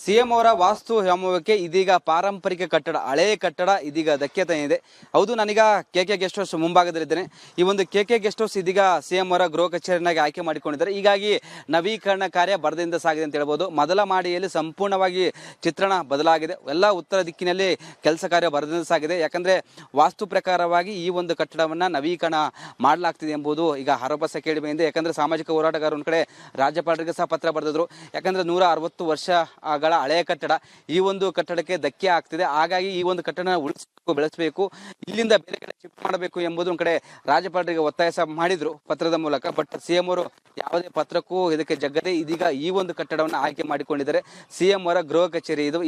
Speaker 7: CM ಅವರ ವಾಸ್ತು ವ್ಯಾಮೋಹಕ್ಕೆ ಇದೀಗ ಪಾರಂಪರಿಕ ಕಟ್ಟಡ, ಹಳೆಯ ಕಟ್ಟಡ ಇದೀಗ ಧಕ್ಕೆ ತಂದಿದೆ. ಹೌದು, ನಾನೀಗ KK ಗೆಸ್ಟ್ ಹೌಸ್ ಮುಂಭಾಗದಲ್ಲಿದ್ದೇನೆ. ಈ ಒಂದು KK ಗೆಸ್ಟ್ ಹೌಸ್ ಇದೀಗ CM ಅವರ ಗೃಹ ಕಚೇರಿನಾಗಿ ಆಯ್ಕೆ ಮಾಡಿಕೊಂಡಿದ್ದಾರೆ. ಹೀಗಾಗಿ ನವೀಕರಣ ಕಾರ್ಯ ಭರದಿಂದ ಸಾಗಿದೆ ಅಂತ ಹೇಳ್ಬೋದು. ಮೊದಲ ಮಾಡಿಯಲ್ಲಿ ಸಂಪೂರ್ಣವಾಗಿ ಚಿತ್ರಣ ಬದಲಾಗಿದೆ. ಎಲ್ಲ ಉತ್ತರ ದಿಕ್ಕಿನಲ್ಲಿ ಕೆಲಸ ಕಾರ್ಯ ಭರದಿಂದ ಸಾಗಿದೆ. ಯಾಕಂದ್ರೆ ವಾಸ್ತು ಪ್ರಕಾರವಾಗಿ ಈ ಒಂದು ಕಟ್ಟಡವನ್ನ ನವೀಕರಣ ಮಾಡಲಾಗ್ತಿದೆ ಎಂಬುದು ಈಗ ಆರೋಪ ಕೇಳಿ ಬಂದಿದೆ. ಯಾಕಂದ್ರೆ ಸಾಮಾಜಿಕ ಹೋರಾಟಗಾರರು ಒಂದು ಕಡೆ ರಾಜ್ಯಪಾಲರಿಗೆ ಸಹ ಪತ್ರ ಬರೆದಿದ್ರು. ಯಾಕಂದ್ರೆ 160 ವರ್ಷಗಳ ಹಳೆಯ ಕಟ್ಟಡ, ಈ ಒಂದು ಕಟ್ಟಡಕ್ಕೆ ಧಕ್ಕೆ ಆಗ್ತಿದೆ. ಹಾಗಾಗಿ ಈ ಒಂದು ಕಟ್ಟಡ ಉಳಿಸಬೇಕು, ಬೆಳೆಸಬೇಕು, ಇಲ್ಲಿಂದ ಬೇರೆ ಕಡೆ ಶಿಫ್ಟ್ ಮಾಡಬೇಕು ಎಂಬುದು ಒಂದು ಕಡೆ ರಾಜ್ಯಪಾಲರಿಗೆ ಒತ್ತಾಯ ಮಾಡಿದ್ರು ಪತ್ರದ ಮೂಲಕ. ಬಟ್ CM ಅವರು ಯಾವುದೇ ಪತ್ರಕ್ಕೂ ಇದಕ್ಕೆ ಜಗ್ಗದೆ ಇದೀಗ ಈ ಒಂದು ಕಟ್ಟಡವನ್ನು ಆಯ್ಕೆ ಮಾಡಿಕೊಂಡಿದ್ದಾರೆ. CM ಅವರ ಗೃಹ ಕಚೇರಿ ಇದು.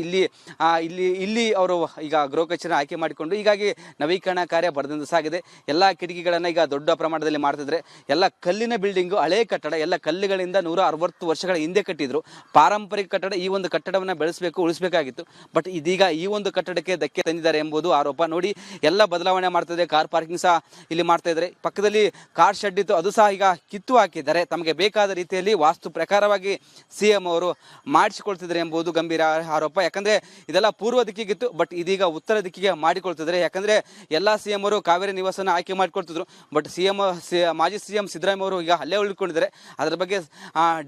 Speaker 7: ಇಲ್ಲಿ ಅವರು ಈಗ ಗೃಹ ಕಚೇರಿ ಆಯ್ಕೆ ಮಾಡಿಕೊಂಡು ಹೀಗಾಗಿ ನವೀಕರಣ ಕಾರ್ಯ ಭರದಿಂದ ಸಾಗಿದೆ. ಎಲ್ಲಾ ಕಿಟಕಿಗಳನ್ನ ಈಗ ದೊಡ್ಡ ಪ್ರಮಾಣದಲ್ಲಿ ಮಾಡ್ತಿದ್ರೆ. ಎಲ್ಲ ಕಲ್ಲಿನ ಬಿಲ್ಡಿಂಗು, ಹಳೆಯ ಕಟ್ಟಡ, ಎಲ್ಲ ಕಲ್ಲುಗಳಿಂದ 160 ವರ್ಷಗಳ ಹಿಂದೆ ಕಟ್ಟಿದ್ರು. ಪಾರಂಪರಿಕ ಕಟ್ಟಡ, ಈ ಒಂದು ಕಟ್ಟಡವನ್ನ ಬೆಳೆಸಬೇಕು, ಉಳಿಸಬೇಕಾಗಿತ್ತು. ಬಟ್ ಇದೀಗ ಈ ಒಂದು ಕಟ್ಟಡಕ್ಕೆ ಧಕ್ಕೆ ತಂದಿದ್ದಾರೆ ಎಂಬುದು ಆರೋಪ. ನೋಡಿ, ಎಲ್ಲ ಬದಲಾವಣೆ ಮಾಡ್ತಿದೆ. ಕಾರ್ ಪಾರ್ಕಿಂಗ್ ಸಹ ಇಲ್ಲಿ ಮಾಡ್ತಾ ಇದ್ದಾರೆ. ಪಕ್ಕದಲ್ಲಿ ಕಾರ್ ಶೆಡ್ ಇತ್ತು, ಅದು ಸಹ ಈಗ ಕಿತ್ತು ಹಾಕಿದ್ದಾರೆ. ತಮಗೆ ಬೇಕಾದ ರೀತಿಯಲ್ಲಿ ವಾಸ್ತು ಪ್ರಕಾರವಾಗಿ CM ಅವರು ಮಾಡಿಸಿಕೊಳ್ತಿದ್ದಾರೆ ಎಂಬುದು ಗಂಭೀರ ಆರೋಪ. ಯಾಕಂದ್ರೆ ಇದೆಲ್ಲ ಪೂರ್ವ ದಿಕ್ಕಿಗಿತ್ತು, ಬಟ್ ಇದೀಗ ಉತ್ತರ ದಿಕ್ಕಿಗೆ ಮಾಡಿಕೊಳ್ತಿದ್ದಾರೆ. ಯಾಕಂದ್ರೆ ಎಲ್ಲಾ CM ಅವರು ಕಾವೇರಿ ನಿವಾಸನ ಆಯ್ಕೆ ಮಾಡಿಕೊಳ್ತಿದ್ರು. ಬಟ್ ಮಾಜಿ CM ಸಿದ್ದರಾಮಯ್ಯ ಅವರು ಈಗ ಅಲ್ಲೇ ಉಳಿದುಕೊಂಡಿದ್ದಾರೆ. ಅದರ ಬಗ್ಗೆ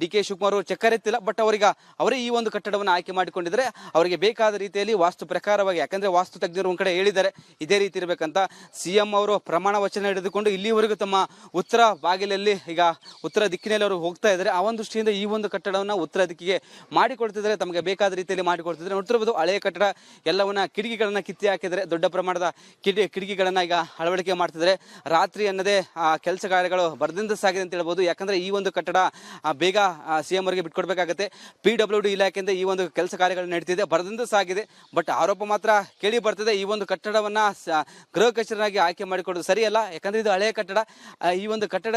Speaker 7: DK ಶಿವಕುಮಾರ್ ಅವರು ಚಕ್ಕರೆತ್ತಿಲ್ಲ. ಬಟ್ ಅವರೇ ಈ ಒಂದು ಕಟ್ಟಡವನ್ನು ಆಯ್ಕೆ ಮಾಡಿಕೊಂಡಿದ್ದಾರೆ. ಅವರಿಗೆ ಬೇಕಾದ ರೀತಿಯಲ್ಲಿ ವಾಸ್ತು ಪ್ರಕಾರವಾಗಿ, ಯಾಕಂದ್ರೆ ವಾಸ್ತು ತಜ್ಞರು ಒಂದ್ ಕಡೆ ಹೇಳಿದ್ದಾರೆ ಇದೇ ರೀತಿ ಇರಬೇಕಂತ. CM ಅವರು ಪ್ರಮಾಣ ವಚನ ಹಿಡಿದುಕೊಂಡು ಇಲ್ಲಿವರೆಗೂ ತಮ್ಮ ಉತ್ತರ ಬಾಗಿಲಲ್ಲಿ, ಈಗ ಉತ್ತರ ದಿಕ್ಕಿನಲ್ಲಿ ಅವರು ಹೋಗ್ತಾ ಇದ್ದಾರೆ. ಆ ಒಂದು ದೃಷ್ಟಿಯಿಂದ ಈ ಒಂದು ಕಟ್ಟಡವನ್ನು ಉತ್ತರ ದಿಕ್ಕಿಗೆ ಮಾಡಿಕೊಡ್ತಿದ್ದಾರೆ, ತಮಗೆ ಬೇಕಾದ ರೀತಿಯಲ್ಲಿ ಮಾಡಿಕೊಡ್ತಿದ್ದಾರೆ. ನೋಡ್ತಿರ್ಬೋದು, ಹಳೆಯ ಕಟ್ಟಡ ಎಲ್ಲವನ್ನ ಕಿಟಕಿಗಳನ್ನ ಕಿತ್ತಿ ಹಾಕಿದರೆ, ದೊಡ್ಡ ಪ್ರಮಾಣದ ಕಿಟಕಿಗಳನ್ನ ಈಗ ಅಳವಡಿಕೆ ಮಾಡ್ತಿದ್ದಾರೆ. ರಾತ್ರಿ ಅನ್ನದೇ ಕೆಲಸ ಕಾರ್ಯಗಳು ಭರದಿಂದ ಸಾಗಿದೆ ಅಂತ ಹೇಳ್ಬೋದು. ಯಾಕಂದ್ರೆ ಈ ಒಂದು ಕಟ್ಟಡ ಬೇಗ CM ಅವರಿಗೆ ಬಿಟ್ಕೊಡ್ಬೇಕಾಗತ್ತೆ. PWD ಇಲಾಖೆಯಿಂದ ಈ ಒಂದು ಕೆಲಸ ಕಾರ್ಯಗಳು ನಡೀತಿದೆ, ಭರದಿಂದ ಸಾಗಿದೆ. ಬಟ್ ಆರೋಪ ಮಾತ್ರ ಕೇಳಿ ಬರ್ತಿದೆ, ಈ ಒಂದು ಕಟ್ಟಡವನ್ನ ಗೃಹ ಕಚೇರಿಯಾಗಿ ಆಯ್ಕೆ ಮಾಡಿಕೊಡೋದು ಸರಿಯಲ್ಲ. ಯಾಕಂದ್ರೆ ಇದು ಹಳೆಯ ಕಟ್ಟಡ, ಈ ಒಂದು ಕಟ್ಟಡ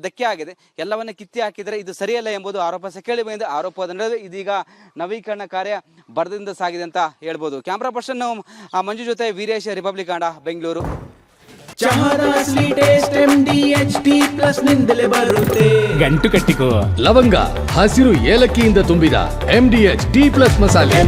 Speaker 7: ಧಕ್ಕೆ ಆಗಿದೆ, ಎಲ್ಲವನ್ನ ಕಿತ್ತಿ ಹಾಕಿದರೆ ಇದು ಸರಿಯಲ್ಲ ಎಂಬುದು ಆರೋಪ ಕೇಳಿ ಬಂದಿದೆ. ಆರೋಪದ ನಡುವೆ ಇದೀಗ ನವೀಕರಣ ಕಾರ್ಯ ಭರದಿಂದ ಸಾಗಿದೆ ಅಂತ ಹೇಳ್ಬೋದು. ಕ್ಯಾಮ್ರಾ ಪರ್ಸನ್ ಮಂಜು ಜೊತೆ ವೀರೇಶ್, ರಿಪಬ್ಲಿಕ್ ಕನ್ನಡ, ಬೆಂಗಳೂರು.
Speaker 2: ಚಹಾದ ಅಸಲಿ ಟೇಸ್ಟ್ MDHT+ ನಿಂದಲೇ ಬರುತ್ತೆ. ಗಂಟು ಕಟ್ಟಿಕೋ.
Speaker 1: ಲವಂಗ, ಹಸಿರು ಏಲಕ್ಕಿಯಿಂದ ತುಂಬಿದ MDHT+ ಮಸಾಲೆ.